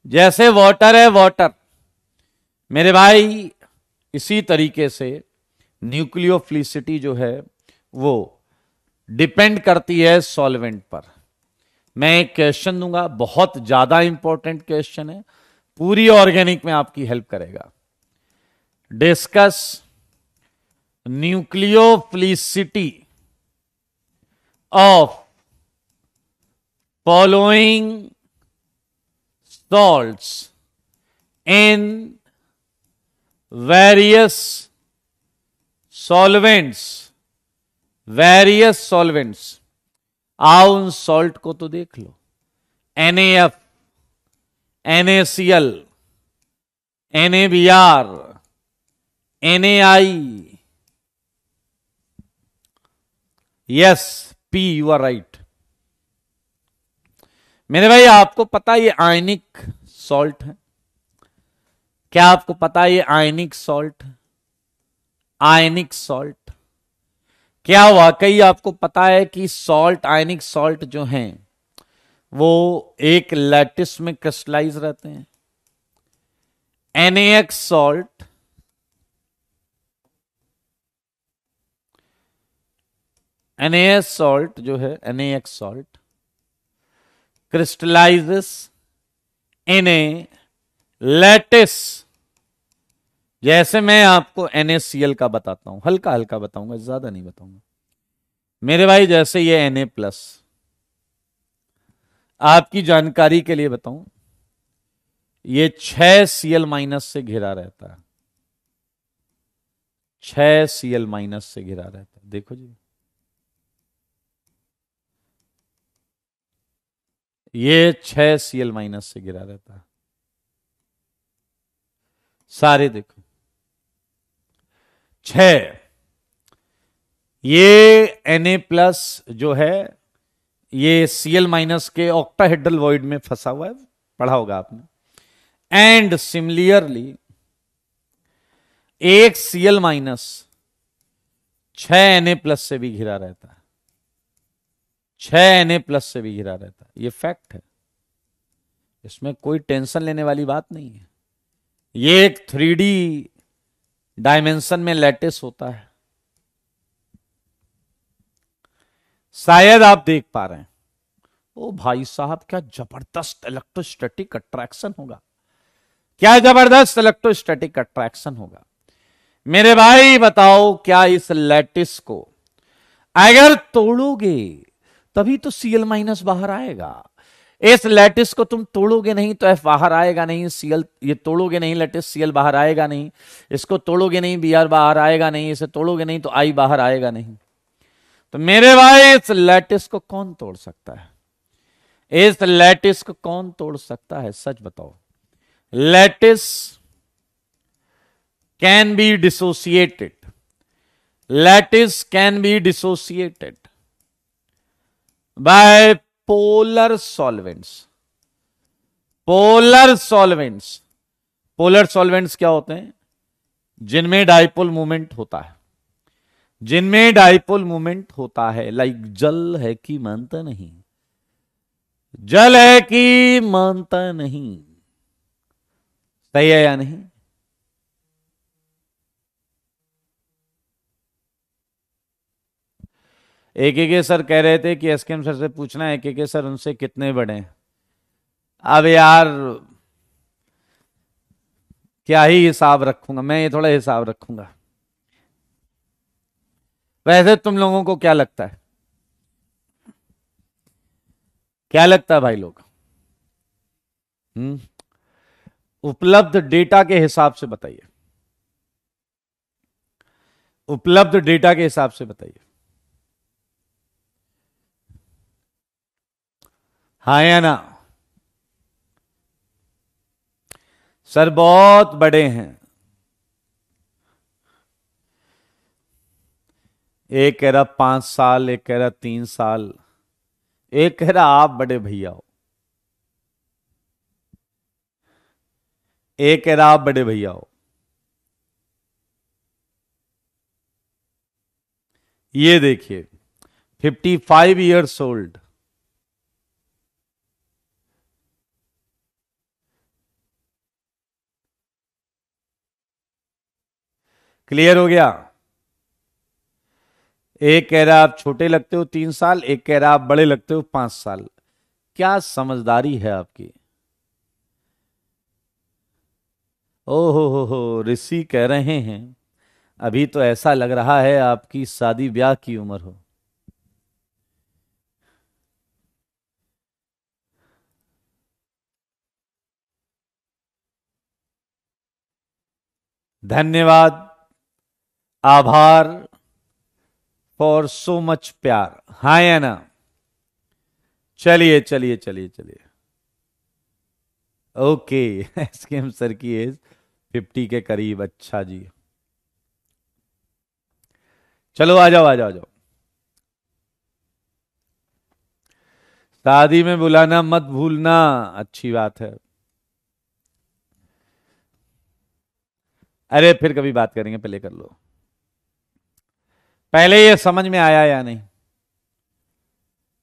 जैसे वाटर है वाटर मेरे भाई, इसी तरीके से न्यूक्लियोफिलिसिटी जो है वो डिपेंड करती है सॉल्वेंट पर। मैं एक क्वेश्चन दूंगा, बहुत ज्यादा इंपॉर्टेंट क्वेश्चन है, पूरी ऑर्गेनिक में आपकी हेल्प करेगा। Discuss nucleophilicity of following salts in various solvents, आओ उन सॉल्ट को तो देख लो। NaF, NaCl, NaBr, NaI, yes P, you are right। मेरे भाई आपको पता ये आयनिक सॉल्ट है? क्या आपको पता ये आयनिक सॉल्ट है? आयनिक सॉल्ट, क्या वाकई आपको पता है कि सॉल्ट, आयनिक सॉल्ट जो हैं वो एक लैटिस में क्रिस्टलाइज रहते हैं? NaX सॉल्ट, NaS सॉल्ट जो है, NaX salt crystallizes in a lattice। जैसे मैं आपको NaCl का बताता हूं, हल्का हल्का बताऊंगा, ज्यादा नहीं बताऊंगा मेरे भाई। जैसे ये Na+, आपकी जानकारी के लिए बताऊं, ये 6Cl- से घिरा रहता है, 6Cl- से घिरा रहता है। देखो जी, ये 6Cl- से घिरा रहता है सारे, देखो 6। ये Na+ जो है ये Cl- के ऑक्टाहेड्रल वॉइड में फंसा हुआ है, पढ़ा होगा आपने। एंड सिमिलरली एक Cl- 6Na+ से भी घिरा रहता है, 6Na+ से भी घिरा रहता है। ये फैक्ट है, इसमें कोई टेंशन लेने वाली बात नहीं है। ये एक 3D डायमेंशन में लैटिस होता है, शायद आप देख पा रहे हैं। ओ भाई साहब, क्या जबरदस्त इलेक्ट्रोस्टैटिक अट्रैक्शन होगा, क्या जबरदस्त इलेक्ट्रोस्टैटिक अट्रैक्शन होगा मेरे भाई। बताओ, क्या इस लैटिस को अगर तोड़ोगे तभी तो Cl- बाहर आएगा। इस लैटिस को तुम तोड़ोगे नहीं तो F बाहर आएगा नहीं, Cl, ये तोड़ोगे नहीं लैटिस, Cl बाहर आएगा नहीं। इसको तोड़ोगे नहीं, Br बाहर आएगा नहीं। इसे तोड़ोगे नहीं तो I बाहर आएगा नहीं। तो मेरे भाई इस लैटिस को कौन तोड़ सकता है? इस लैटिस को कौन तोड़ सकता है? सच बताओ। Lattice can be dissociated, lattice can be dissociated by polar solvents. Polar solvents, polar solvents क्या होते हैं? जिनमें डाइपोल मूवमेंट होता है, जिनमें डाइपोल मूवमेंट होता है। लाइक जल है कि मानता नहीं, जल है कि मानता नहीं। सही है या नहीं? एक एक सर कह रहे थे कि एसकेएम सर से पूछना है, एक सर उनसे कितने बड़े हैं। अब यार क्या ही हिसाब रखूंगा मैं, ये थोड़ा हिसाब रखूंगा। वैसे तुम लोगों को क्या लगता है, क्या लगता है भाई लोग? उपलब्ध डेटा के हिसाब से बताइए, उपलब्ध डेटा के हिसाब से बताइए। हाँ या ना? सर बहुत बड़े हैं। एक कह रहा 5 साल, एक कह रहा 3 साल, एक कह रहा आप बड़े भैया हो, एक कह रहा आप बड़े भैया हो। ये देखिए 55 ईयर्स ओल्ड। क्लियर हो गया? एक कह रहा आप छोटे लगते हो 3 साल, एक कह रहा आप बड़े लगते हो 5 साल। क्या समझदारी है आपकी! ओहो, ऋषि कह रहे हैं अभी तो ऐसा लग रहा है आपकी शादी ब्याह की उम्र हो। धन्यवाद, आभार फॉर सो मच प्यार। हाँ या ना? चलिए चलिए चलिए चलिए। ओके एसकेएम सर की एज 50 के करीब। अच्छा जी, चलो आ जाओ आ जाओ आ जाओ। शादी में बुलाना मत भूलना, अच्छी बात है। अरे फिर कभी बात करेंगे, पहले कर लो। पहले ये समझ में आया या नहीं?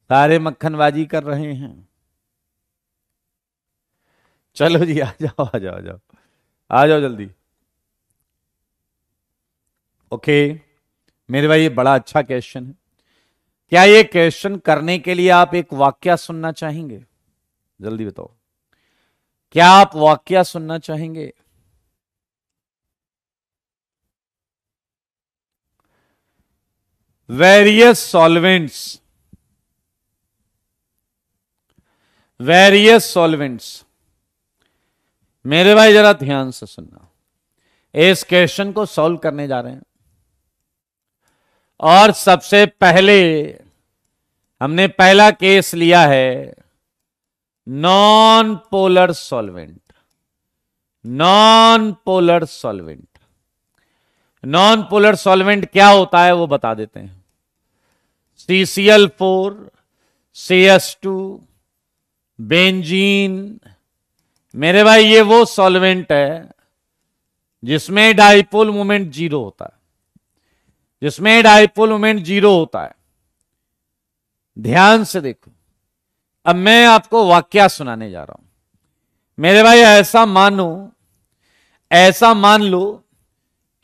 सारे मक्खनबाजी कर रहे हैं। चलो जी आ जाओ आ जाओ आ जाओ आ जाओ जल्दी। ओके मेरे भाई, ये बड़ा अच्छा क्वेश्चन है। क्या ये क्वेश्चन करने के लिए आप एक वाक्य सुनना चाहेंगे? जल्दी बताओ, क्या आप वाक्य सुनना चाहेंगे? Various solvents, various solvents. मेरे भाई जरा ध्यान से सुनना, इस क्वेश्चन को सॉल्व करने जा रहे हैं। और सबसे पहले हमने पहला केस लिया है non polar solvent. Non polar solvent, non polar solvent क्या होता है वो बता देते हैं। CCl4, CS2, benzene. मेरे भाई ये वो सॉल्वेंट है जिसमें डाइपोल मोमेंट जीरो होता है, जिसमें डाइपोल मोमेंट जीरो होता है। ध्यान से देखो, अब मैं आपको वाक्य सुनाने जा रहा हूं। मेरे भाई ऐसा मानो, ऐसा मान लो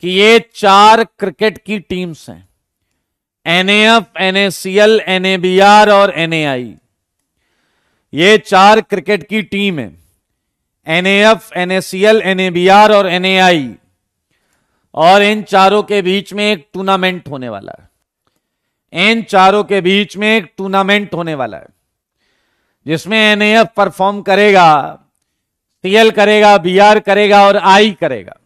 कि ये 4 क्रिकेट की टीम्स हैं, NAF, NACL, NABR और NAI। ये 4 क्रिकेट की टीम है, NAF, NACL, NABR और NAI। और इन चारों के बीच में एक टूर्नामेंट होने वाला है। इन चारों के बीच में एक टूर्नामेंट होने वाला है जिसमें NAF परफॉर्म करेगा, CL करेगा, BR करेगा और I करेगा।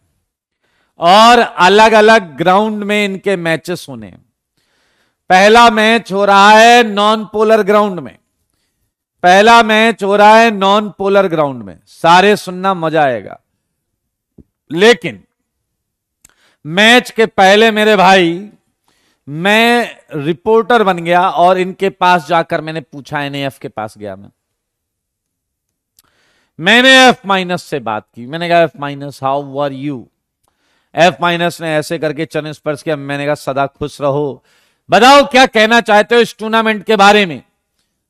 और अलग अलग ग्राउंड में इनके मैचेस होने हैं। पहला मैच हो रहा है नॉन पोलर ग्राउंड में, पहला मैच हो रहा है नॉन पोलर ग्राउंड में। सारे सुनना, मजा आएगा। लेकिन मैच के पहले मेरे भाई मैं रिपोर्टर बन गया और इनके पास जाकर मैंने पूछा, NAF के पास गया मैं। मैंने एफ माइनस से बात की, मैंने कहा F minus how are you. F minus ने ऐसे करके चरण स्पर्श किया। मैंने कहा सदा खुश रहो, बताओ क्या कहना चाहते हो इस टूर्नामेंट के बारे में।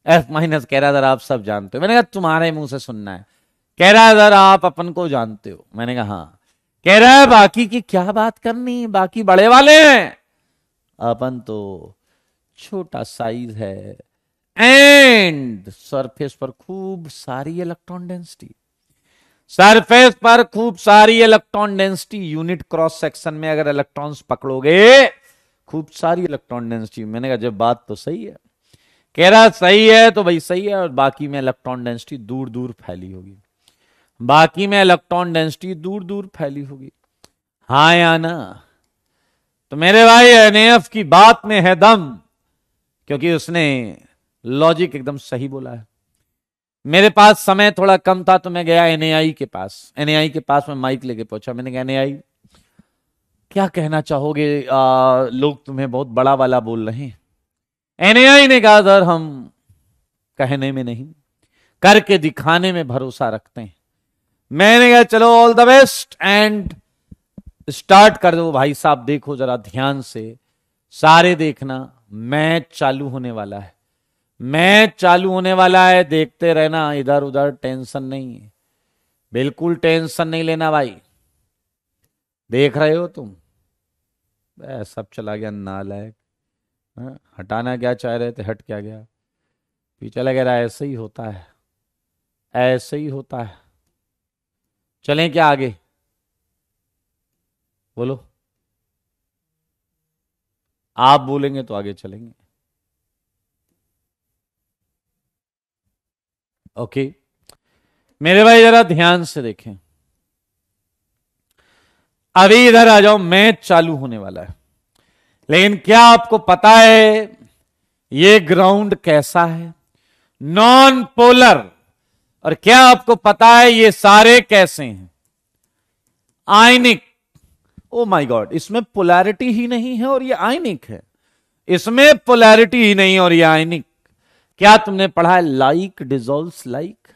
एफ माइनस कह रहा जरा आप सब जानते हो। मैंने कहा तुम्हारे मुंह से सुनना है। कह रहा है जरा आप अपन को जानते हो। मैंने कहा हाँ। कह रहा है बाकी की क्या बात करनी, बाकी बड़े वाले हैं, अपन तो छोटा साइज है। एंड सरफेस पर खूब सारी इलेक्ट्रॉन डेंसिटी, सरफेस पर खूब सारी electron density, unit cross section में अगर इलेक्ट्रॉन्स पकड़ोगे खूब सारी इलेक्ट्रॉन डेंसिटी। मैंने कहा जब बात तो सही है। कह रहा सही है तो भाई सही है, और बाकी में इलेक्ट्रॉन डेंसिटी दूर दूर फैली होगी, बाकी में इलेक्ट्रॉन डेंसिटी दूर दूर फैली होगी, हाँ या ना। तो मेरे भाई एनएएफ की बात में है दम, क्योंकि उसने लॉजिक एकदम सही बोला है। मेरे पास समय थोड़ा कम था तो मैं गया एनएआई के पास। एनएआई के पास मैं माइक लेके पहुंचा। मैंने कहा एनएआई क्या कहना चाहोगे, लोग तुम्हें बहुत बड़ा वाला बोल रहे हैं। एनएआई ने कहा सर हम कहने में नहीं, करके दिखाने में भरोसा रखते हैं। मैंने कहा चलो all the best and start कर दो। भाई साहब देखो जरा ध्यान से, सारे देखना, मैच चालू होने वाला है, मैच चालू होने वाला है, देखते रहना, इधर उधर टेंशन नहीं है, बिल्कुल टेंशन नहीं लेना भाई। देख रहे हो तुम, सब चला गया नालायक। हटाना क्या चाह रहे थे, हट क्या गया, पीछे लगे रहा। ऐसे ही होता है, ऐसे ही होता है। चलें क्या आगे, बोलो। आप बोलेंगे तो आगे चलेंगे। ओके मेरे भाई जरा ध्यान से देखें, अभी इधर आ जाओ, मैच चालू होने वाला है। लेकिन क्या आपको पता है ये ग्राउंड कैसा है, नॉन पोलर। और क्या आपको पता है ये सारे कैसे हैं, आयनिक। ओ माय गॉड, इसमें पोलैरिटी ही नहीं है और ये आयनिक है, इसमें पोलैरिटी ही नहीं और ये आयनिक। क्या तुमने पढ़ा है लाइक डिजोल्व्स लाइक,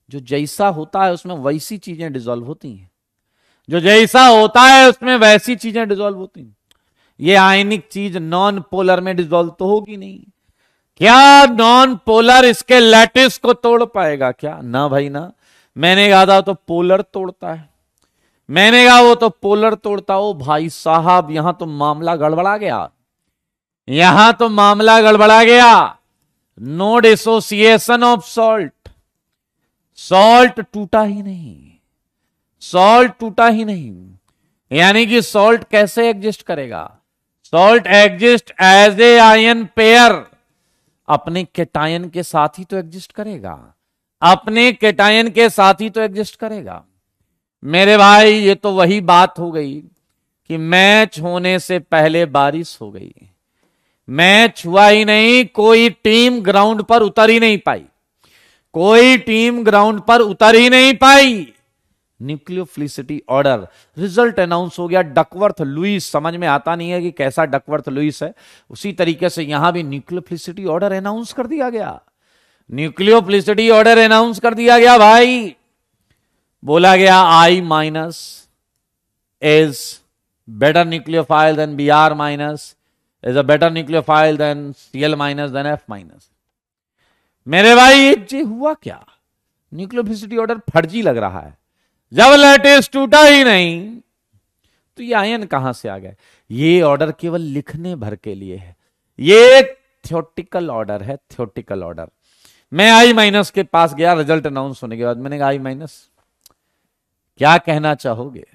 जो जैसा होता है उसमें वैसी चीजें डिजोल्व होती हैं, जो जैसा होता है उसमें वैसी चीजें डिजोल्व होती हैं। ये आयनिक चीज नॉन पोलर में डिजोल्व तो होगी नहीं। क्या नॉन पोलर इसके लैटिस को तोड़ पाएगा क्या, ना भाई ना। मैंने कहा था तो पोलर तोड़ता है, मैंने कहा वो तो पोलर तोड़ता हो। भाई साहब यहां तो मामला गड़बड़ा गया, यहां तो मामला गड़बड़ा गया। No dissociation of salt, salt टूटा ही नहीं, सॉल्ट टूटा ही नहीं। यानी कि सॉल्ट कैसे एग्जिस्ट करेगा, salt exist as a ion pair, अपने केटायन के साथ ही तो एग्जिस्ट करेगा, अपने केटायन के साथ ही तो एग्जिस्ट करेगा। मेरे भाई ये तो वही बात हो गई कि मैच होने से पहले बारिश हो गई, मैच हुआ ही नहीं, कोई टीम ग्राउंड पर उतर ही नहीं पाई, कोई टीम ग्राउंड पर उतर ही नहीं पाई। न्यूक्लियोफिलिसिटी ऑर्डर, रिजल्ट अनाउंस हो गया। डकवर्थ लुईस, समझ में आता नहीं है कि कैसा डकवर्थ लुईस है, उसी तरीके से यहां भी न्यूक्लियोफिलिसिटी ऑर्डर अनाउंस कर दिया गया, न्यूक्लियोफिलिसिटी ऑर्डर अनाउंस कर दिया गया भाई। बोला गया I minus is better nucleophile than Br minus is a better nucleophile than Cl minus than F minus. मेरे भाई ये हुआ क्या, न्यूक्लियोफिलिसिटी ऑर्डर फर्जी लग रहा है। जब लैटिस टूटा ही नहीं तो ये आयन कहां से आ गए। ये ऑर्डर केवल लिखने भर के लिए है, ये थ्योरेटिकल ऑर्डर है, थ्योरेटिकल ऑर्डर। मैं I माइनस के पास गया रिजल्ट अनाउंस होने के बाद, मैंने कहा I माइनस क्या कहना चाहोगे।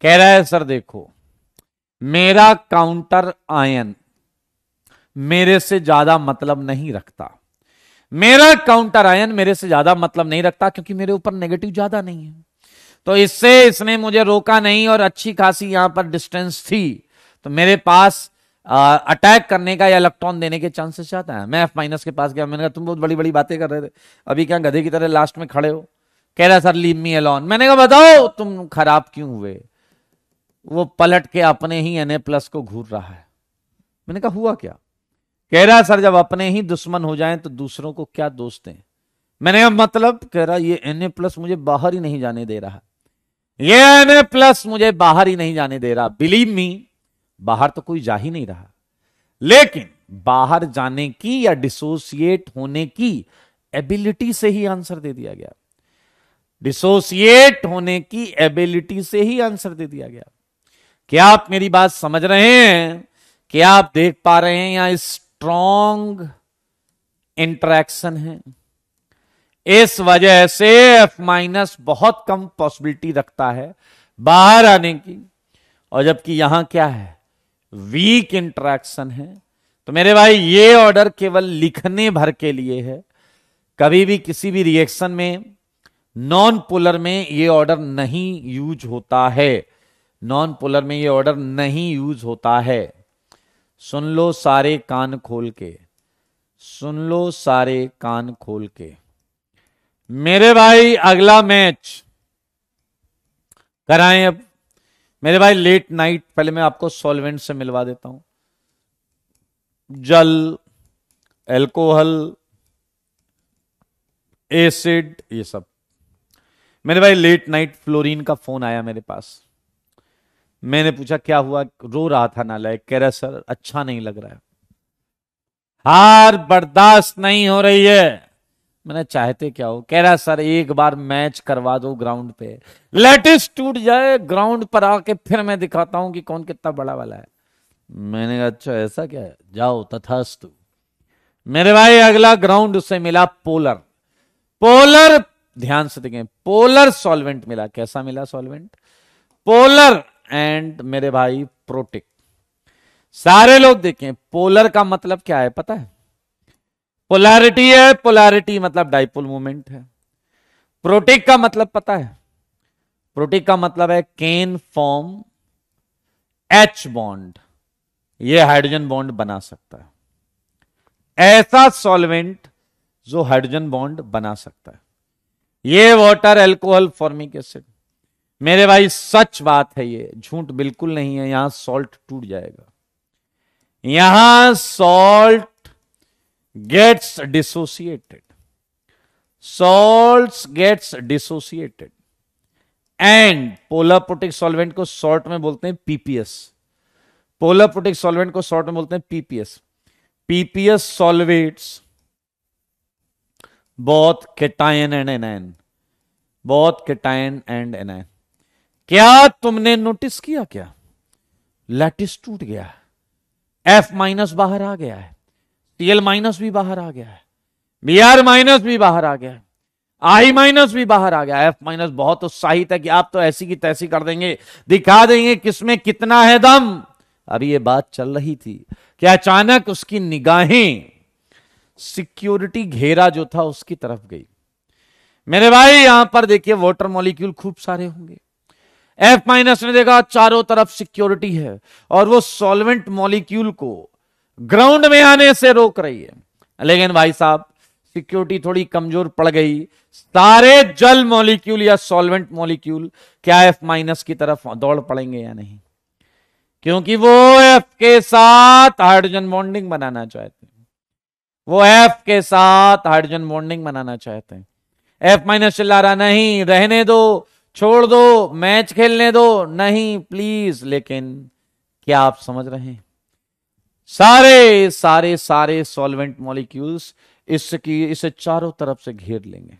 कह रहा है सर देखो मेरा काउंटर आयन मेरे से ज्यादा मतलब नहीं रखता, मेरा काउंटर आयन मेरे से ज्यादा मतलब नहीं रखता क्योंकि मेरे ऊपर नेगेटिव ज्यादा नहीं है, तो इससे इसने मुझे रोका नहीं और अच्छी खासी यहां पर डिस्टेंस थी, तो मेरे पास अटैक करने का या इलेक्ट्रॉन देने के चांसेस ज्यादा है। मैं एफ माइनस के पास गया, मैंने कहा तुम बहुत बड़ी बड़ी बातें कर रहे थे, अभी क्या गधे की तरह लास्ट में खड़े हो। कह रहा सर लीव मी अलोन। मैंने कहा बताओ तुम खराब क्यों हुए। वो पलट के अपने ही Na+ को घूर रहा है। मैंने कहा हुआ क्या। कह रहा सर जब अपने ही दुश्मन हो जाएं तो दूसरों को क्या दोष दें। मैंने कहा मतलब, कह रहा ये Na+ मुझे बाहर ही नहीं जाने दे रहा, ये Na+ मुझे बाहर ही नहीं जाने दे रहा। बिलीव मी, बाहर तो कोई जा ही नहीं रहा, लेकिन बाहर जाने की या डिसोसिएट होने की एबिलिटी से ही आंसर दे दिया गया। डिसोसिएट होने की एबिलिटी से ही आंसर दे दिया गया। क्या आप मेरी बात समझ रहे हैं? क्या आप देख पा रहे हैं यहां स्ट्रॉन्ग इंटरेक्शन है? इस वजह से F- बहुत कम पॉसिबिलिटी रखता है बाहर आने की, और जबकि यहां क्या है, वीक इंटरेक्शन है। तो मेरे भाई ये ऑर्डर केवल लिखने भर के लिए है, कभी भी किसी भी रिएक्शन में नॉन पोलर में ये ऑर्डर नहीं यूज होता है, नॉन पोलर में ये ऑर्डर नहीं यूज होता है। सुन लो सारे कान खोल के, सुन लो सारे कान खोल के मेरे भाई। अगला मैच कराएं अब मेरे भाई, लेट नाइट। पहले मैं आपको सॉल्वेंट से मिलवा देता हूं, जल, एल्कोहल, एसिड, ये सब। मेरे भाई लेट नाइट फ्लोरीन का फोन आया मेरे पास। मैंने पूछा क्या हुआ, रो रहा था नालायक, कह रहा सर अच्छा नहीं लग रहा है, हार बर्दाश्त नहीं हो रही है। मैंने चाहते क्या हो, कह रहा सर एक बार मैच करवा दो ग्राउंड पे, लेटिस टूट जाए, ग्राउंड पर आके फिर मैं दिखाता हूं कि कौन कितना बड़ा वाला है। मैंने कहा अच्छा ऐसा क्या है, जाओ तथास्तु। मेरे भाई अगला ग्राउंड उससे मिला पोलर, पोलर ध्यान से देखें, पोलर सॉल्वेंट मिला। कैसा मिला सॉल्वेंट? पोलर एंड मेरे भाई प्रोटिक। सारे लोग देखें, पोलर का मतलब क्या है पता है? पोलैरिटी है, पोलैरिटी मतलब डाइपोल मूवमेंट है। प्रोटिक का मतलब पता है? प्रोटिक का मतलब है केन फॉर्म H बॉन्ड, ये हाइड्रोजन बॉन्ड बना सकता है, ऐसा सॉल्वेंट जो हाइड्रोजन बॉन्ड बना सकता है। ये वाटर, अल्कोहल, फॉर्मिक एसिड। मेरे भाई सच बात है, ये झूठ बिल्कुल नहीं है। यहां सॉल्ट टूट जाएगा, यहां salt gets dissociated, salts gets dissociated. And polar protic solvent को शॉर्ट में बोलते हैं पीपीएस, पोलर प्रोटिक सॉल्वेंट को शॉर्ट में बोलते हैं PPS. PPS solvates both cation and anion, both cation and anion. क्या तुमने नोटिस किया, क्या लैटिस टूट गया, F- बाहर आ गया है, Cl- भी बाहर आ गया है, Br- भी बाहर आ गया है, I- भी बाहर आ गया। F- बहुत उत्साहित है कि आप तो ऐसी की तैसी कर देंगे, दिखा देंगे किसमें कितना है दम। अभी ये बात चल रही थी कि अचानक उसकी निगाहें सिक्योरिटी घेरा जो था उसकी तरफ गई। मेरे भाई यहां पर देखिए वाटर मॉलिक्यूल खूब सारे होंगे, F- ने देखा चारों तरफ सिक्योरिटी है और वो सॉल्वेंट मॉलिक्यूल को ग्राउंड में आने से रोक रही है। लेकिन भाई साहब सिक्योरिटी थोड़ी कमजोर पड़ गई, सारे जल मॉलिक्यूल या सॉल्वेंट मॉलिक्यूल क्या F- की तरफ दौड़ पड़ेंगे या नहीं? क्योंकि वो F के साथ हाइड्रोजन बॉन्डिंग बनाना चाहते हैं, वो F के साथ हाइड्रोजन बॉन्डिंग बनाना चाहते हैं। F- चिल्ला रहा नहीं, रहने दो, छोड़ दो, मैच खेलने दो, नहीं प्लीज। लेकिन क्या आप समझ रहे हैं, सारे सारे सारे सॉल्वेंट मॉलिक्यूल्स इसे चारों तरफ से घेर लेंगे।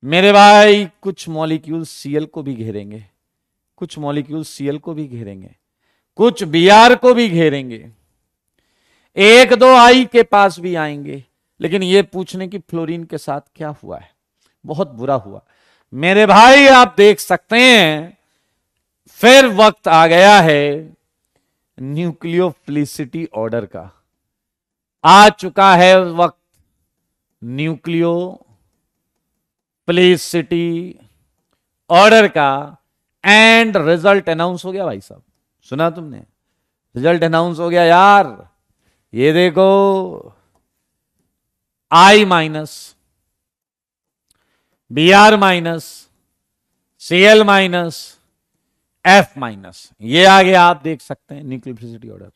मेरे भाई कुछ मॉलिक्यूल Cl को भी घेरेंगे, कुछ मॉलिक्यूल Cl को भी घेरेंगे, कुछ Br को भी घेरेंगे, एक दो I के पास भी आएंगे। लेकिन यह पूछने की फ्लोरीन के साथ क्या हुआ है, बहुत बुरा हुआ। मेरे भाई आप देख सकते हैं फिर वक्त आ गया है न्यूक्लियोफिलिसिटी ऑर्डर का, आ चुका है वक्त न्यूक्लियोफिलिसिटी ऑर्डर का। एंड रिजल्ट अनाउंस हो गया भाई साहब, सुना तुमने? रिजल्ट अनाउंस हो गया यार, ये देखो I-, Br-, Cl-, F-, ये आ गया, आप देख सकते हैं न्यूक्लियोफिलिसिटी ऑर्डर।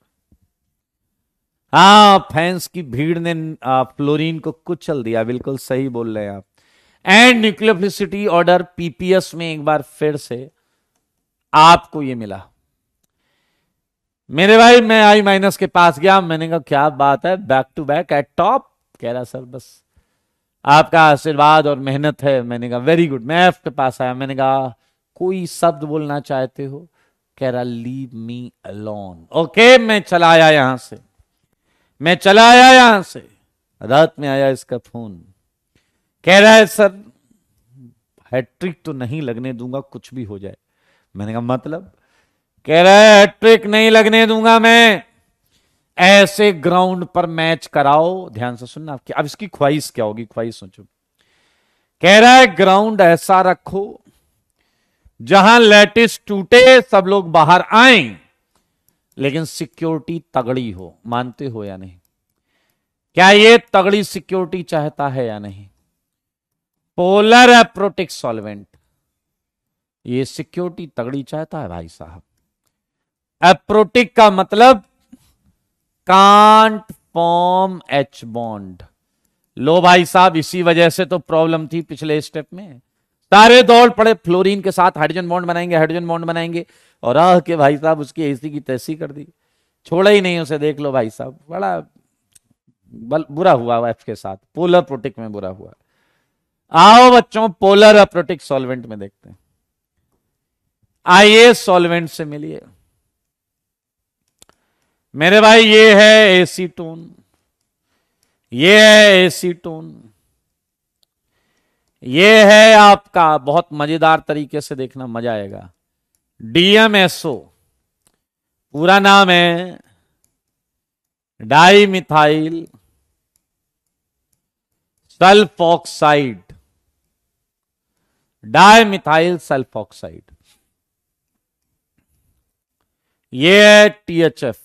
हाँ फैंस की भीड़ ने फ्लोरीन को कुचल दिया, बिल्कुल सही बोल रहे हैं आप। एंड न्यूक्लियोफिलिसिटी ऑर्डर पीपीएस में एक बार फिर से आपको ये मिला। मेरे भाई मैं आई माइनस के पास गया, मैंने कहा क्या बात है, back to back at top. कह रहा सर बस आपका आशीर्वाद और मेहनत है। मैंने कहा वेरी गुड। मैं एफ के पास आया, मैंने कहा कोई शब्द बोलना चाहते हो? कह रहा लीव मी अलोन। ओके मैं चला आया यहां से, मैं चला आया यहां से। रात में आया इसका फोन, कह रहा है सर हैट्रिक तो नहीं लगने दूंगा कुछ भी हो जाए। मैंने कहा मतलब? कह रहा है हैट्रिक नहीं लगने दूंगा मैं, ऐसे ग्राउंड पर मैच कराओ। ध्यान से सुनना, अब इसकी ख्वाहिश क्या होगी, ख्वाहिश सोचो। कह रहा है ग्राउंड ऐसा रखो जहां लैटिस टूटे, सब लोग बाहर आए, लेकिन सिक्योरिटी तगड़ी हो। मानते हो या नहीं? क्या ये तगड़ी सिक्योरिटी चाहता है या नहीं? पोलर एप्रोटिक सॉल्वेंट, ये सिक्योरिटी तगड़ी चाहता है भाई साहब। एप्रोटिक का मतलब कांट फॉर्म एच बॉन्ड। लो भाई साहब, इसी वजह से तो प्रॉब्लम थी पिछले स्टेप में। सारे दौड़ पड़े फ्लोरीन के साथ हाइड्रोजन बॉन्ड बनाएंगे, हाइड्रोजन बॉन्ड बनाएंगे, और आह के भाई साहब उसकी ऐसी की तैसी कर दी, छोड़ा ही नहीं उसे। देख लो भाई साहब, बड़ा बुरा हुआ एफ के साथ, पोलर प्रोटिक में बुरा हुआ। आओ बच्चों पोलर अप्रोटिक सॉल्वेंट में देखते हैं। आइए सॉल्वेंट से मिलिए मेरे भाई। ये है एसीटोन, ये है एसीटोन, ये है आपका, बहुत मजेदार तरीके से देखना, मजा आएगा, डीएमएसओ। पूरा नाम है di methyl sulphoxide, di methyl sulphoxide. ये है टीएचएफ,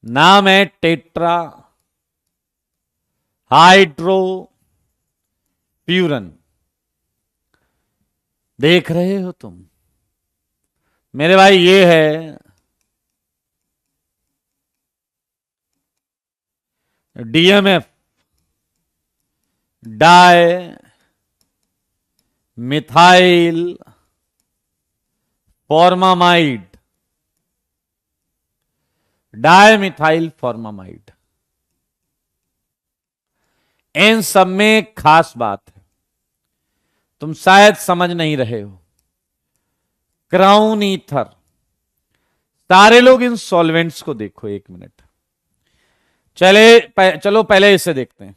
नाम है टेट्रा हाइड्रो प्यूरन। देख रहे हो तुम मेरे भाई, ये है DMF, dimethyl formamide, dimethyl formamide. इन सब में एक खास बात है, तुम शायद समझ नहीं रहे हो। क्राउन ईथर, सारे लोग इन सॉल्वेंट्स को देखो एक मिनट। चलो पहले इसे देखते हैं।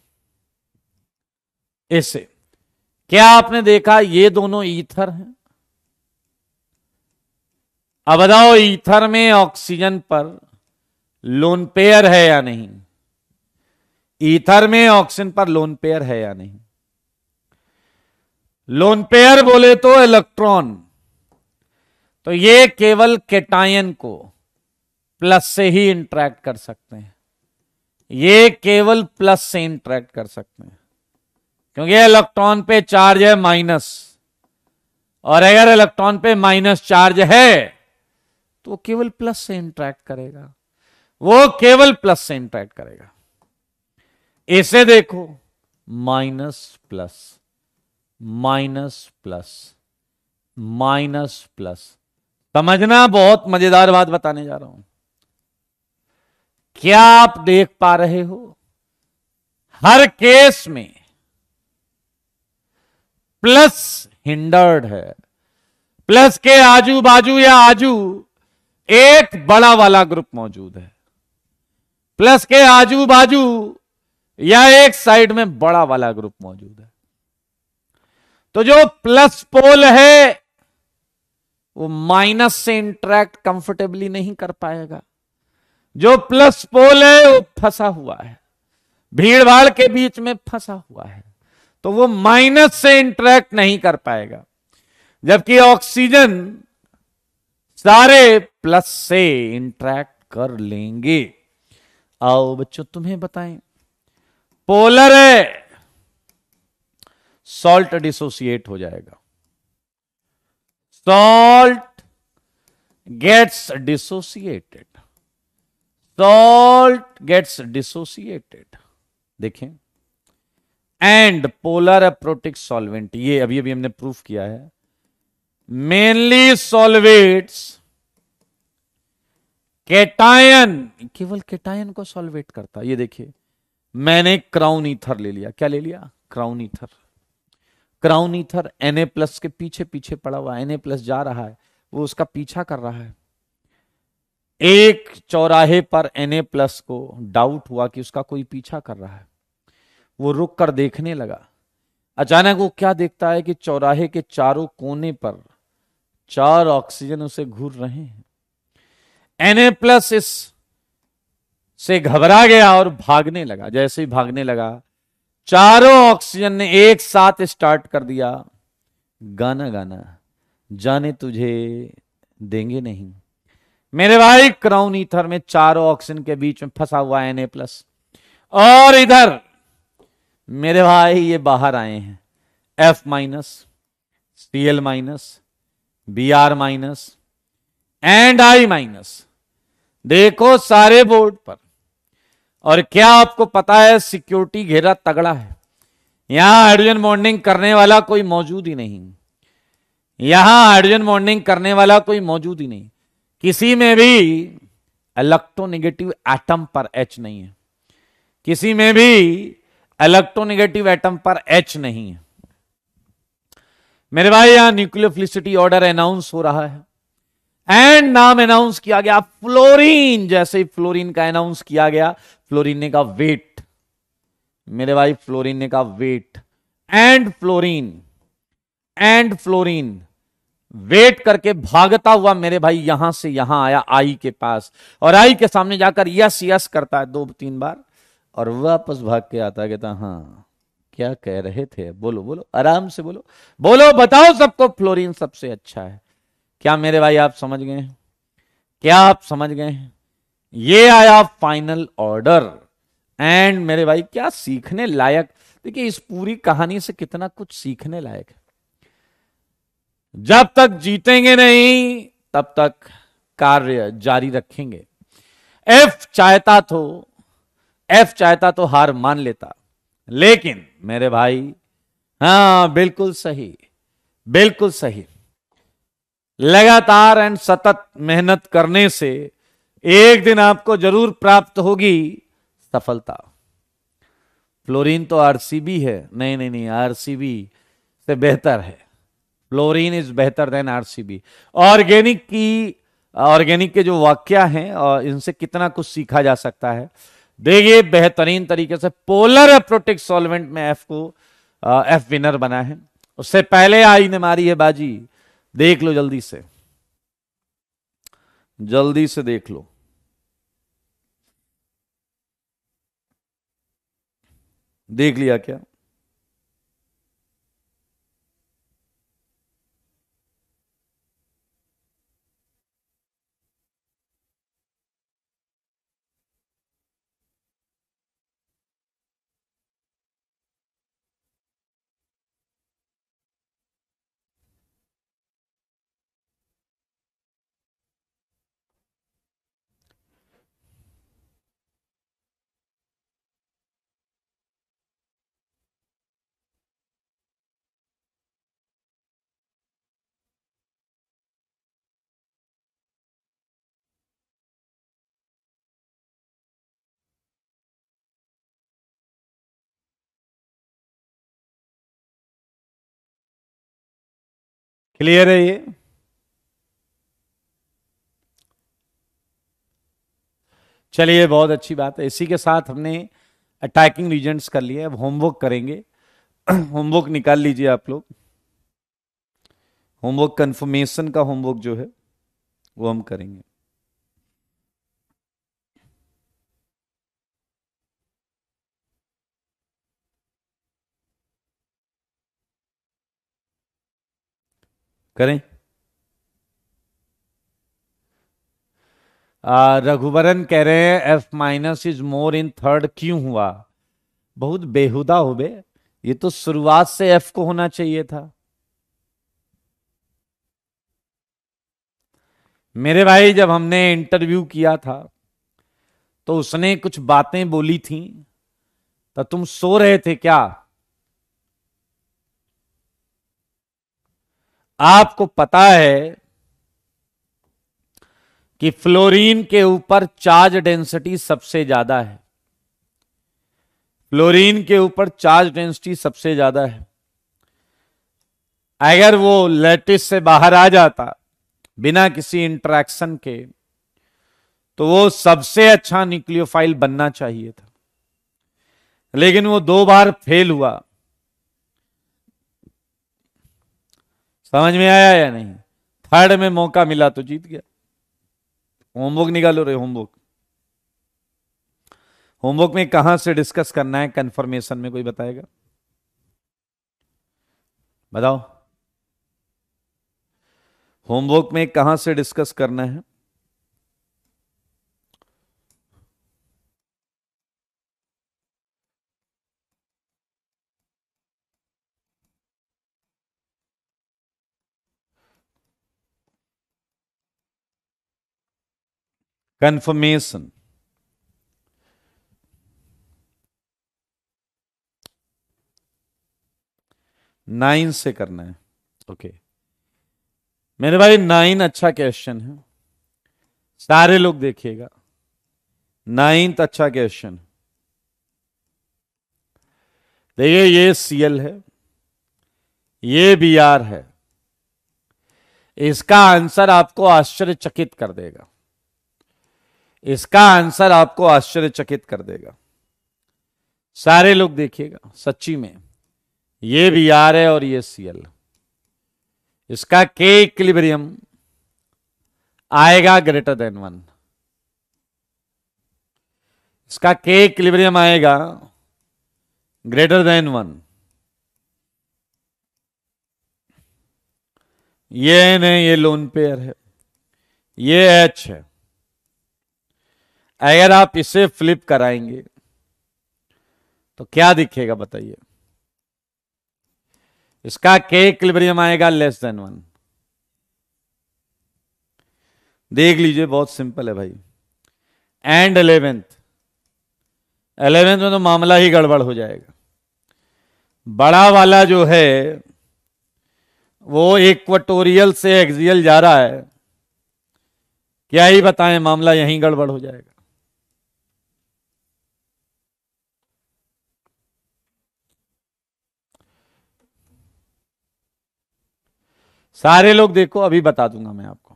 इसे क्या आपने देखा, ये दोनों ईथर हैं। अब बताओ ईथर में ऑक्सीजन पर लोन पेयर है या नहीं? ईथर में ऑक्सीजन पर लोन पेयर है या नहीं? लोन पेयर बोले तो इलेक्ट्रॉन, तो ये केवल केटायन को प्लस से ही इंटरेक्ट कर सकते हैं, ये केवल प्लस से इंटरेक्ट कर सकते हैं, क्योंकि इलेक्ट्रॉन पे चार्ज है माइनस, और अगर इलेक्ट्रॉन पे माइनस चार्ज है तो वो केवल प्लस से इंटरेक्ट करेगा, वो केवल प्लस से इंटरेक्ट करेगा। इसे देखो, minus plus minus plus minus plus. समझना, बहुत मजेदार बात बताने जा रहा हूं। क्या आप देख पा रहे हो, हर केस में प्लस हिंडर्ड है, प्लस के आजू बाजू या आजू एक बड़ा वाला ग्रुप मौजूद है, प्लस के आजू बाजू या एक साइड में बड़ा वाला ग्रुप मौजूद है। तो जो प्लस पोल है वो माइनस से इंटरेक्ट कंफर्टेबली नहीं कर पाएगा, जो प्लस पोल है वो फंसा हुआ है, भीड़ भाड़ के बीच में फंसा हुआ है, तो वो माइनस से इंटरेक्ट नहीं कर पाएगा। जबकि ऑक्सीजन सारे प्लस से इंटरेक्ट कर लेंगे। आओ बच्चों तुम्हें बताएं, पोलर है, सॉल्ट डिसोसिएट हो जाएगा, salt gets dissociated, salt gets dissociated. देखें एंड पोलर अप्रोटिक सॉल्वेंट, ये अभी अभी हमने प्रूफ किया है, मेनली सॉल्वेट्स केटायन, केवल केटायन को सॉल्वेट करता। ये देखिए, मैंने क्राउन ईथर ले लिया। क्या ले लिया? Crown ether. Crown ether Na+ के पीछे पीछे पड़ा हुआ, Na+ जा रहा है, वो उसका पीछा कर रहा है। एक चौराहे पर Na+ को डाउट हुआ कि उसका कोई पीछा कर रहा है। वो रुक कर देखने लगा। अचानक वो क्या देखता है कि चौराहे के चारों कोने पर 4 ऑक्सीजन उसे घूर रहे हैं। Na+ इस से घबरा गया और भागने लगा। जैसे ही भागने लगा, चारों ऑक्सीजन ने एक साथ स्टार्ट कर दिया गाना गाना, जाने तुझे देंगे नहीं। मेरे भाई, क्राउन ईथर में चारों ऑक्सीजन के बीच में फंसा हुआ है Na+, और इधर मेरे भाई ये बाहर आए हैं F-, Cl-, Br- and I-। देखो सारे बोर्ड पर। और क्या आपको पता है, सिक्योरिटी घेरा तगड़ा है। यहां हाइड्रोजन बॉन्डिंग करने वाला कोई मौजूद ही नहीं। यहां हाइड्रोजन बॉन्डिंग करने वाला कोई मौजूद ही नहीं। किसी में भी इलेक्ट्रोनेगेटिव एटम पर H नहीं है। किसी में भी इलेक्ट्रोनेगेटिव एटम पर H नहीं है। मेरे भाई, यहां न्यूक्लियोफिलिसिटी ऑर्डर अनाउंस हो रहा है, एंड नाम अनाउंस किया गया फ्लोरीन। जैसे ही फ्लोरीन का अनाउंस किया गया, फ्लोरीन ने कहा वेट। मेरे भाई, फ्लोरीन ने कहा वेट, एंड फ्लोरीन वेट करके भागता हुआ मेरे भाई यहां से यहां आया आई के पास, और आई के सामने जाकर यस यस करता है 2-3 बार, और वापस भाग के आता है, कहता हाँ क्या कह रहे थे, बोलो बोलो, आराम से बोलो, बोलो, बताओ सबको फ्लोरीन सबसे अच्छा है। क्या मेरे भाई आप समझ गए हैं? क्या आप समझ गए हैं? ये आया फाइनल ऑर्डर। एंड मेरे भाई, क्या सीखने लायक, देखिए इस पूरी कहानी से कितना कुछ सीखने लायक है। जब तक जीतेंगे नहीं तब तक कार्य जारी रखेंगे। एफ चाहता तो हार मान लेता, लेकिन मेरे भाई, हाँ बिल्कुल सही, बिल्कुल सही, लगातार एंड सतत मेहनत करने से एक दिन आपको जरूर प्राप्त होगी सफलता। फ्लोरीन तो आरसीबी है, नहीं नहीं नहीं, आरसीबी से बेहतर है। फ्लोरीन इज बेहतर देन आरसीबी। ऑर्गेनिक के जो वाक्य हैं और इनसे कितना कुछ सीखा जा सकता है। देखिए, बेहतरीन तरीके से पोलर अप्रोटिक सॉल्वेंट में एफ विनर बना है। उससे पहले आई ने मारी है बाजी। देख लो जल्दी से, जल्दी से देख लो। देख लिया क्या? क्लियर है ये? चलिए, बहुत अच्छी बात है। इसी के साथ हमने अटैकिंग रीजेंट्स कर लिए। अब होमवर्क करेंगे। होमवर्क निकाल लीजिए आप लोग। होमवर्क कंफर्मेशन का होमवर्क जो है वो हम करेंगे। करें? रघुवरन कह रहे हैं F- is more in third क्यों हुआ? बहुत बेहुदा हो बे, ये तो शुरुआत से F को होना चाहिए था। मेरे भाई, जब हमने इंटरव्यू किया था तो उसने कुछ बातें बोली थी, तो तुम सो रहे थे क्या? आपको पता है कि फ्लोरीन के ऊपर चार्ज डेंसिटी सबसे ज्यादा है। फ्लोरीन के ऊपर चार्ज डेंसिटी सबसे ज्यादा है। अगर वो लैटिस से बाहर आ जाता बिना किसी इंटरेक्शन के, तो वो सबसे अच्छा न्यूक्लियोफाइल बनना चाहिए था, लेकिन वो 2 बार फेल हुआ। समझ में आया या नहीं? थर्ड में मौका मिला तो जीत गया। होमवर्क निकालो रे, होमवर्क। होमवर्क में कहां से डिस्कस करना है कंफर्मेशन में, कोई बताएगा? बताओ, होमवर्क में कहां से डिस्कस करना है? कंफर्मेशन 9 से करना है। ओके मेरे भाई, 9 अच्छा क्वेश्चन है, सारे लोग देखिएगा। 9th अच्छा क्वेश्चन। देखिए, ये सीएल है, ये बीआर है। इसका आंसर आपको आश्चर्यचकित कर देगा। इसका आंसर आपको आश्चर्यचकित कर देगा। सारे लोग देखिएगा, सच्ची में ये बीआर है और ये सीएल। इसका के इक्विलिब्रियम आएगा ग्रेटर देन 1। इसका के इक्विलिब्रियम आएगा ग्रेटर देन 1। ये एन है, ये लोन पेयर है, ये एच है। अगर आप इसे फ्लिप कराएंगे तो क्या दिखेगा बताइए? इसका के इक्विलिब्रियम आएगा लेस देन 1। देख लीजिए, बहुत सिंपल है भाई। एंड 11th में तो मामला ही गड़बड़ हो जाएगा। बड़ा वाला जो है वो इक्वेटोरियल से एक्सियल जा रहा है, क्या ही बताएं, मामला यहीं गड़बड़ हो जाएगा। सारे लोग देखो, अभी बता दूंगा मैं आपको।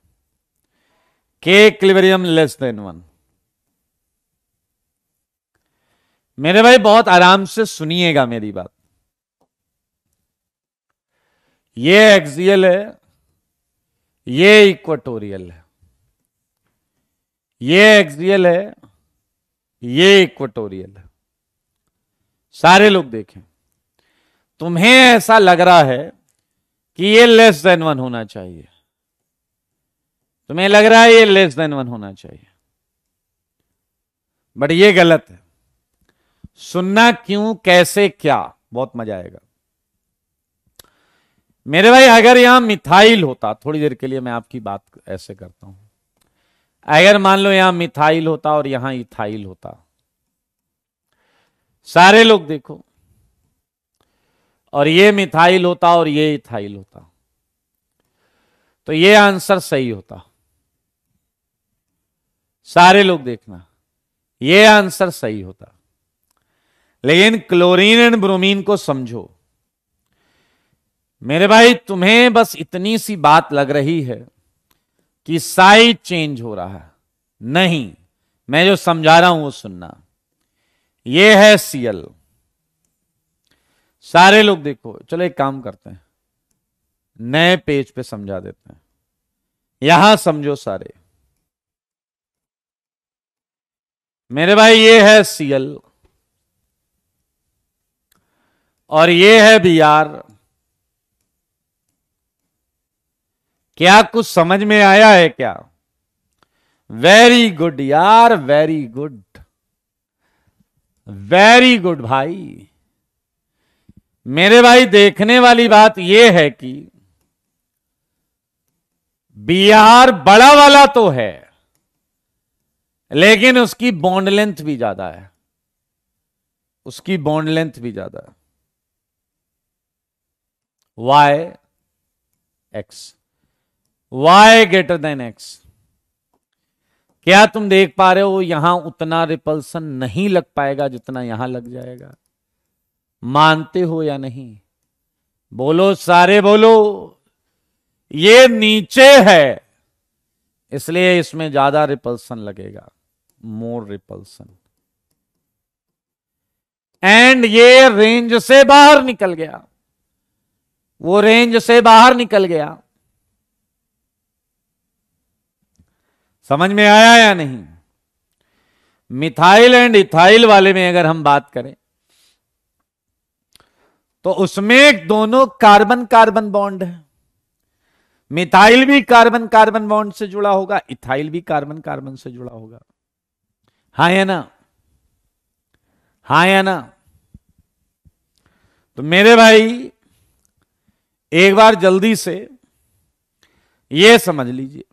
के इक्विलिब्रियम लेस देन 1। मेरे भाई बहुत आराम से सुनिएगा मेरी बात। ये एक्सियल है, ये इक्वेटोरियल है। ये एक्सियल है, ये इक्वेटोरियल है। सारे लोग देखें, तुम्हें ऐसा लग रहा है कि ये लेस देन 1 होना चाहिए। तुम्हें लग रहा है ये लेस देन 1 होना चाहिए, बट ये गलत है। सुनना क्यों, कैसे, क्या, बहुत मजा आएगा मेरे भाई। अगर यहां मिथाइल होता, थोड़ी देर के लिए मैं आपकी बात ऐसे करता हूं, अगर मान लो यहां मिथाइल होता और यहां इथाइल होता, सारे लोग देखो, और ये मिथाइल होता और ये इथाइल होता, तो ये आंसर सही होता। सारे लोग देखना, ये आंसर सही होता। लेकिन क्लोरीन एंड ब्रोमीन को समझो मेरे भाई। तुम्हें बस इतनी सी बात लग रही है कि साइड चेंज हो रहा है, नहीं, मैं जो समझा रहा हूं वो सुनना। ये है सीएल। सारे लोग देखो, चलो एक काम करते हैं, नए पेज पे समझा देते हैं। यहां समझो सारे मेरे भाई। ये है सीएल और ये है बीआर। क्या कुछ समझ में आया है क्या? वेरी गुड यार, वेरी गुड, वेरी गुड भाई। मेरे भाई देखने वाली बात यह है कि बीआर बड़ा वाला तो है, लेकिन उसकी बॉन्ड लेंथ भी ज्यादा है। उसकी बॉन्ड लेंथ भी ज्यादा है। Y? X, Y greater than X. क्या तुम देख पा रहे हो यहां उतना रिपल्सन नहीं लग पाएगा जितना यहां लग जाएगा? मानते हो या नहीं? बोलो सारे बोलो। ये नीचे है इसलिए इसमें ज्यादा रिपल्सन लगेगा, मोर रिपल्सन। एंड ये रेंज से बाहर निकल गया, वो रेंज से बाहर निकल गया। समझ में आया या नहीं? मिथाइल एंड इथाइल वाले में अगर हम बात करें तो उसमें दोनों कार्बन कार्बन बॉन्ड है। मिथाइल भी कार्बन कार्बन बॉन्ड से जुड़ा होगा, इथाइल भी कार्बन कार्बन से जुड़ा होगा। हाँ या ना? हाँ या ना? तो मेरे भाई एक बार जल्दी से यह समझ लीजिए।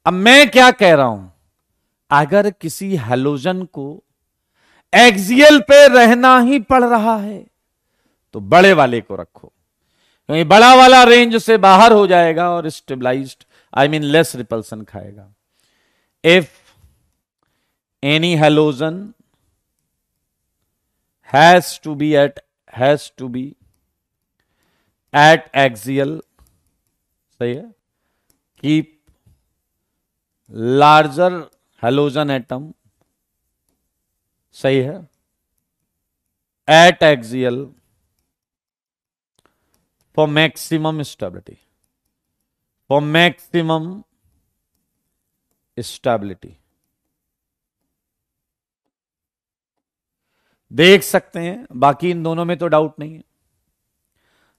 अब मैं क्या कह रहा हूं, अगर किसी हैलोजन को एक्सियल पे रहना ही पड़ रहा है तो बड़े वाले को रखो, क्योंकि बड़ा वाला रेंज से बाहर हो जाएगा और stabilized I mean less repulsion खाएगा। If any halogen has to be at axial, सही है, कीप लार्जर हैलोजन एटम, सही है, at axial for maximum stability, for maximum stability। देख सकते हैं, बाकी इन दोनों में तो डाउट नहीं है।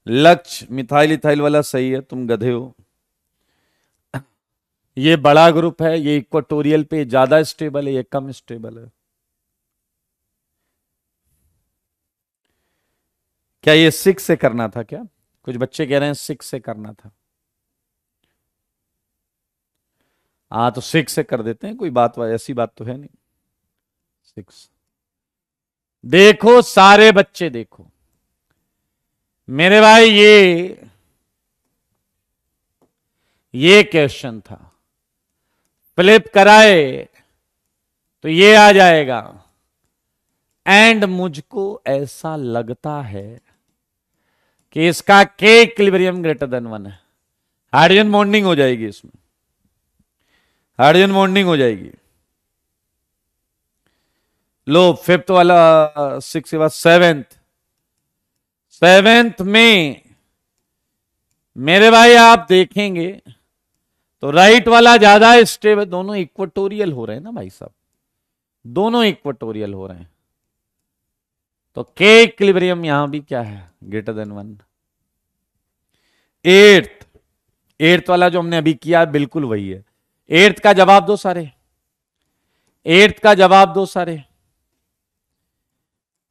लक्ष्य मिथाइल इथाइल वाला सही है, तुम गधे हो। ये बड़ा ग्रुप है, ये इक्वाटोरियल पे ज्यादा स्टेबल है, ये कम स्टेबल है। क्या ये 6 से करना था? क्या कुछ बच्चे कह रहे हैं 6 से करना था। हाँ तो 6 से कर देते हैं, कोई बात ऐसी बात तो है नहीं। 6 देखो सारे बच्चे देखो मेरे भाई, ये क्वेश्चन था, फ्लिप कराए तो ये आ जाएगा। एंड मुझको ऐसा लगता है कि इसका के इक्विलिब्रियम ग्रेटर देन 1 है। हाइड्रोजन बॉन्डिंग हो जाएगी, इसमें हाइड्रोजन बॉन्डिंग हो जाएगी। लो 5th वाला 6 के बाद 7th में मेरे भाई आप देखेंगे तो राइट वाला ज्यादा स्टेबल, दोनों इक्वेटोरियल हो रहे हैं ना भाई साहब, दोनों इक्वेटोरियल हो रहे हैं, तो के इक्विलिब्रियम यहां भी क्या है? Greater than 1। 8th वाला जो हमने अभी किया बिल्कुल वही है। 8th का जवाब दो सारे, 8th का जवाब दो सारे,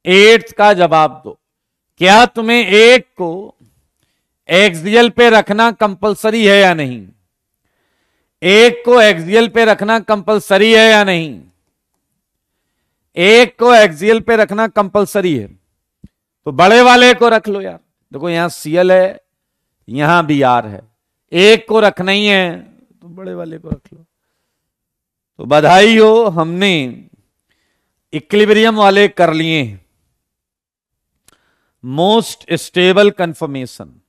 8th का जवाब दो। क्या तुम्हें एक को एक्सियल पे रखना कंपलसरी है या नहीं? एक को एक्सियल पे रखना कंपलसरी है या नहीं? एक को एक्सियल पे रखना कंपलसरी है तो बड़े वाले को रख लो यार। देखो यहां Cl है, यहां Br है, एक को रखना ही है तो बड़े वाले को रख लो। तो बधाई हो, हमने इक्विलिब्रियम वाले कर लिए। Most stable confirmation,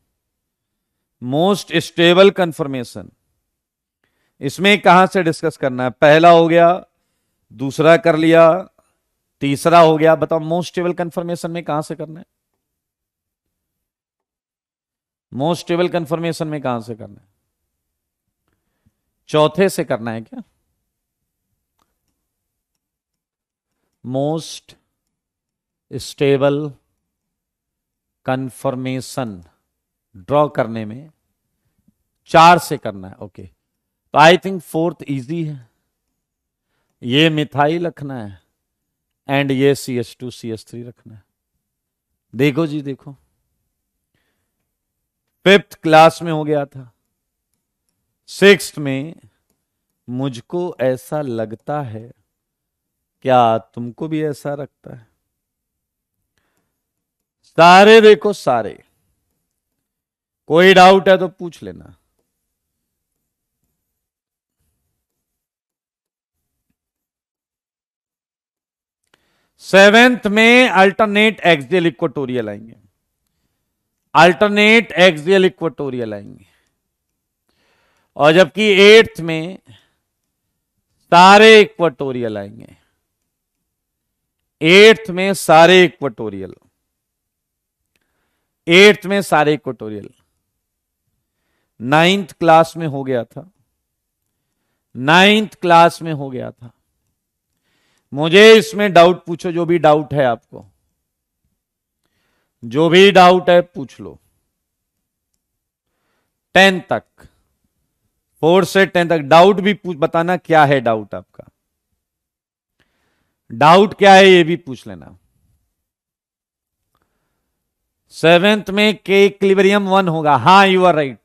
most stable confirmation इसमें कहां से डिस्कस करना है? पहला हो गया, दूसरा कर लिया, तीसरा हो गया। बताओ मोस्ट स्टेबल कंफर्मेशन में कहां से करना है? मोस्ट स्टेबल कंफर्मेशन में कहां से करना है? चौथे से करना है क्या? मोस्ट स्टेबल कंफर्मेशन ड्रॉ करने में 4 से करना है। ओके, तो आई थिंक 4th इजी है। ये मिथाइल रखना है एंड ये CH2 CH3 रखना है। देखो जी देखो, 5th क्लास में हो गया था, 6th में मुझको ऐसा लगता है, क्या तुमको भी ऐसा लगता है? सारे देखो सारे, कोई डाउट है तो पूछ लेना। सेवेंथ में अल्टरनेट एक्सियल इक्वेटोरियल आएंगे, अल्टरनेट एक्सियल इक्वेटोरियल आएंगे। और जबकि एट्थ में सारे इक्वेटोरियल आएंगे, एट्थ में सारे इक्वेटोरियल, एट्थ में सारे इक्वेटोरियल। नाइन्थ क्लास में हो गया था, नाइन्थ क्लास में हो गया था। मुझे इसमें डाउट पूछो, जो भी डाउट है आपको, जो भी डाउट है पूछ लो। 10 तक, 4 से 10 तक डाउट भी पूछ, बताना क्या है डाउट आपका, डाउट क्या है ये भी पूछ लेना। सेवेंथ में के इक्विलिब्रियम 1 होगा, हां you are right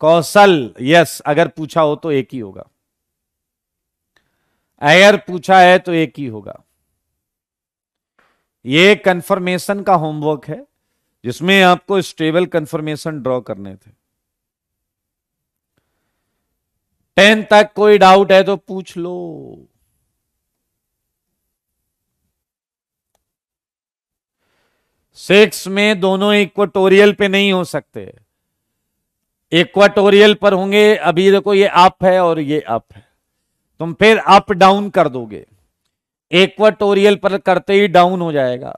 Kaushal, yes. अगर पूछा हो तो एक ही होगा, अगर पूछा है तो एक ही होगा। ये कंफर्मेशन का होमवर्क है जिसमें आपको स्टेबल कंफर्मेशन ड्रॉ करने थे। 10 तक कोई डाउट है तो पूछ लो। सिक्स में दोनों इक्वेटोरियल पे नहीं हो सकते, इक्वेटोरियल पर होंगे। अभी देखो ये अप है और ये अप है, तुम फिर अप डाउन कर दोगे, इक्वेटोरियल पर करते ही डाउन हो जाएगा।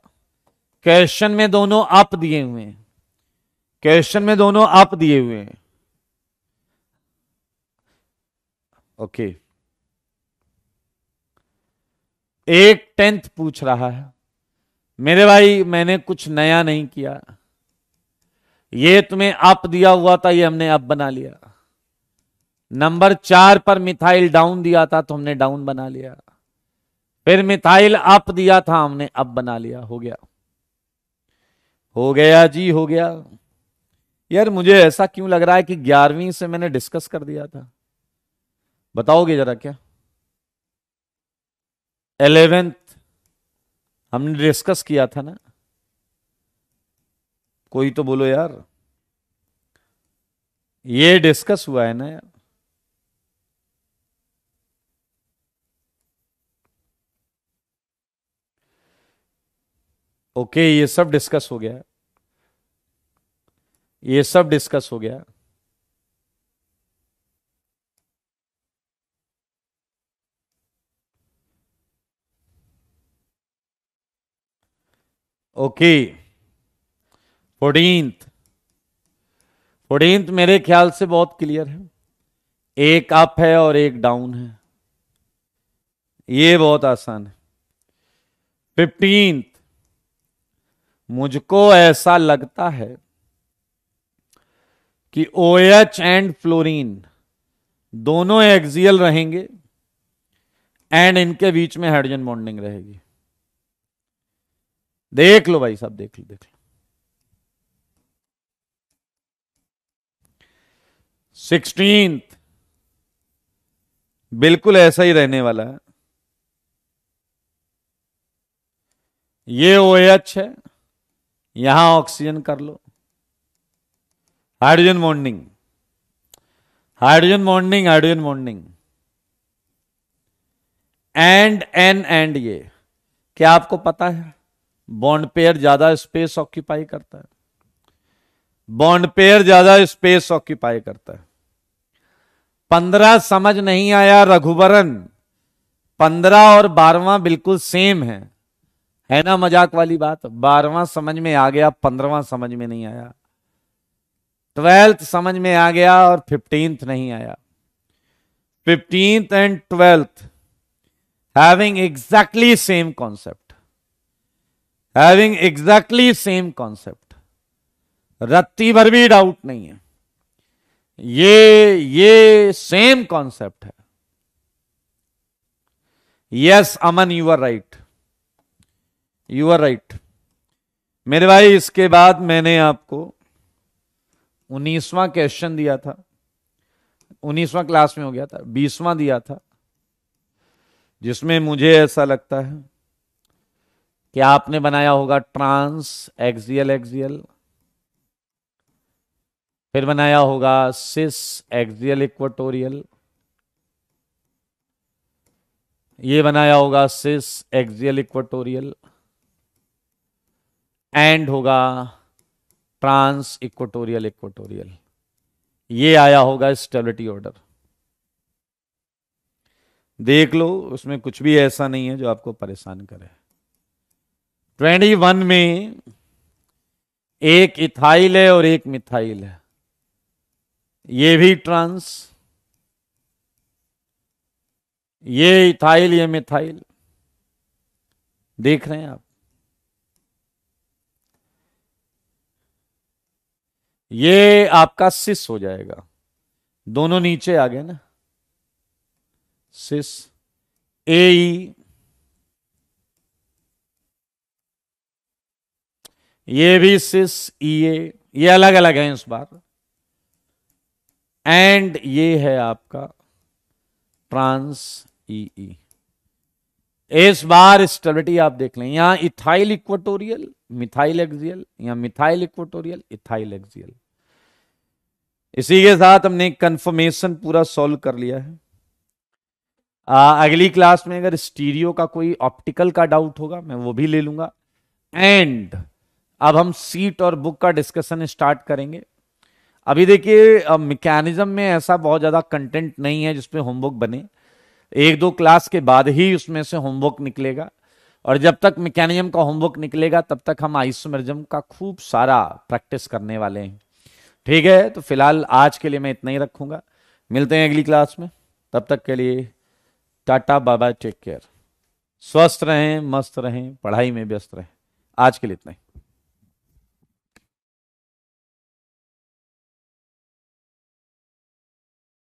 क्वेश्चन में दोनों अप दिए हुए हैं, क्वेश्चन में दोनों अप दिए हुए हैं। ओके, एक 10th पूछ रहा है, मेरे भाई मैंने कुछ नया नहीं किया, ये तुम्हें अप दिया हुआ था, ये हमने अप बना लिया। नंबर 4 पर मिथाइल डाउन दिया था तो हमने डाउन बना लिया, फिर मिथाइल अप दिया था हमने अप बना लिया। हो गया, हो गया जी, हो गया। यार मुझे ऐसा क्यों लग रहा है कि 11वीं से मैंने डिस्कस कर दिया था, बताओगे जरा क्या? 11th हमने डिस्कस किया था ना, कोई तो बोलो यार, ये डिस्कस हुआ है ना यार। ओके, ये सब डिस्कस हो गया, ये सब डिस्कस हो गया। ओके, 14th, 14th मेरे ख्याल से बहुत क्लियर है, एक अप है और एक डाउन है, ये बहुत आसान है। 15th मुझको ऐसा लगता है कि OH एंड फ्लोरीन दोनों एक्सियल रहेंगे एंड इनके बीच में हाइड्रोजन बॉन्डिंग रहेगी। देख लो भाई साहब, देख लो, देख लो। 16th बिल्कुल ऐसा ही रहने वाला है, ये OH है, यहां ऑक्सीजन कर लो, hydrogen bonding, hydrogen bonding, hydrogen bonding and ये क्या आपको पता है बॉन्ड पेयर ज्यादा स्पेस ऑक्यूपाई करता है, बॉन्ड पेयर ज्यादा स्पेस ऑक्यूपाई करता है। 15 समझ नहीं आया रघुवरन, 15 और 12वां बिल्कुल सेम है ना, मजाक वाली बात। 12वां समझ में आ गया, 15वां समझ में नहीं आया, 12th समझ में आ गया और 15th नहीं आया। 15th and 12th having exactly same concept, having exactly same concept, रत्ती भर भी डाउट नहीं है, ये सेम कॉन्सेप्ट है। Yes Aman, you are right, you are right मेरे भाई। इसके बाद मैंने आपको 19वां क्वेश्चन दिया था, 19वां क्लास में हो गया था, 20वां दिया था, जिसमें मुझे ऐसा लगता है कि आपने बनाया होगा ट्रांस एक्सियल एक्सियल, फिर बनाया होगा सिस एक्सियल इक्वेटोरियल, ये बनाया होगा सिस एक्सियल इक्वेटोरियल, एंड होगा ट्रांस इक्वेटोरियल इक्वेटोरियल, ये आया होगा स्टेबिलिटी ऑर्डर। देख लो, उसमें कुछ भी ऐसा नहीं है जो आपको परेशान करे। 21 में एक इथाइल है और एक मिथाइल है, ये भी ट्रांस, ये इथाइल ये मिथाइल, देख रहे हैं आप। ये आपका सिस हो जाएगा, दोनों नीचे आ गए ना, सिस ए, ये भी सिस ई, ये अलग अलग है इस बार, एंड ये है आपका ट्रांस ई। इस बार स्टेबिलिटी आप देख लें, यहां इथाइल इक्वेटोरियल मिथाइल एक्सियल, यहां मिथाइल इक्वेटोरियल इथाइल एक्सियल। इसी के साथ हमने कंफर्मेशन पूरा सॉल्व कर लिया है। अगली क्लास में अगर स्टीरियो का कोई ऑप्टिकल का डाउट होगा मैं वो भी ले लूंगा। एंड अब हम सीट और बुक का डिस्कशन स्टार्ट करेंगे। अभी देखिए मैकेनिज्म में ऐसा बहुत ज्यादा कंटेंट नहीं है जिसपे होमवर्क बने, एक दो क्लास के बाद ही उसमें से होमवर्क निकलेगा, और जब तक मैकेनिज्म का होमवर्क निकलेगा तब तक हम आइसोमेरिज्म का खूब सारा प्रैक्टिस करने वाले हैं। ठीक है, तो फिलहाल आज के लिए मैं इतना ही रखूंगा, मिलते हैं अगली क्लास में, तब तक के लिए tata bye bye, take care, स्वस्थ रहें, मस्त रहें, पढ़ाई में व्यस्त रहें। आज के लिए इतना ही।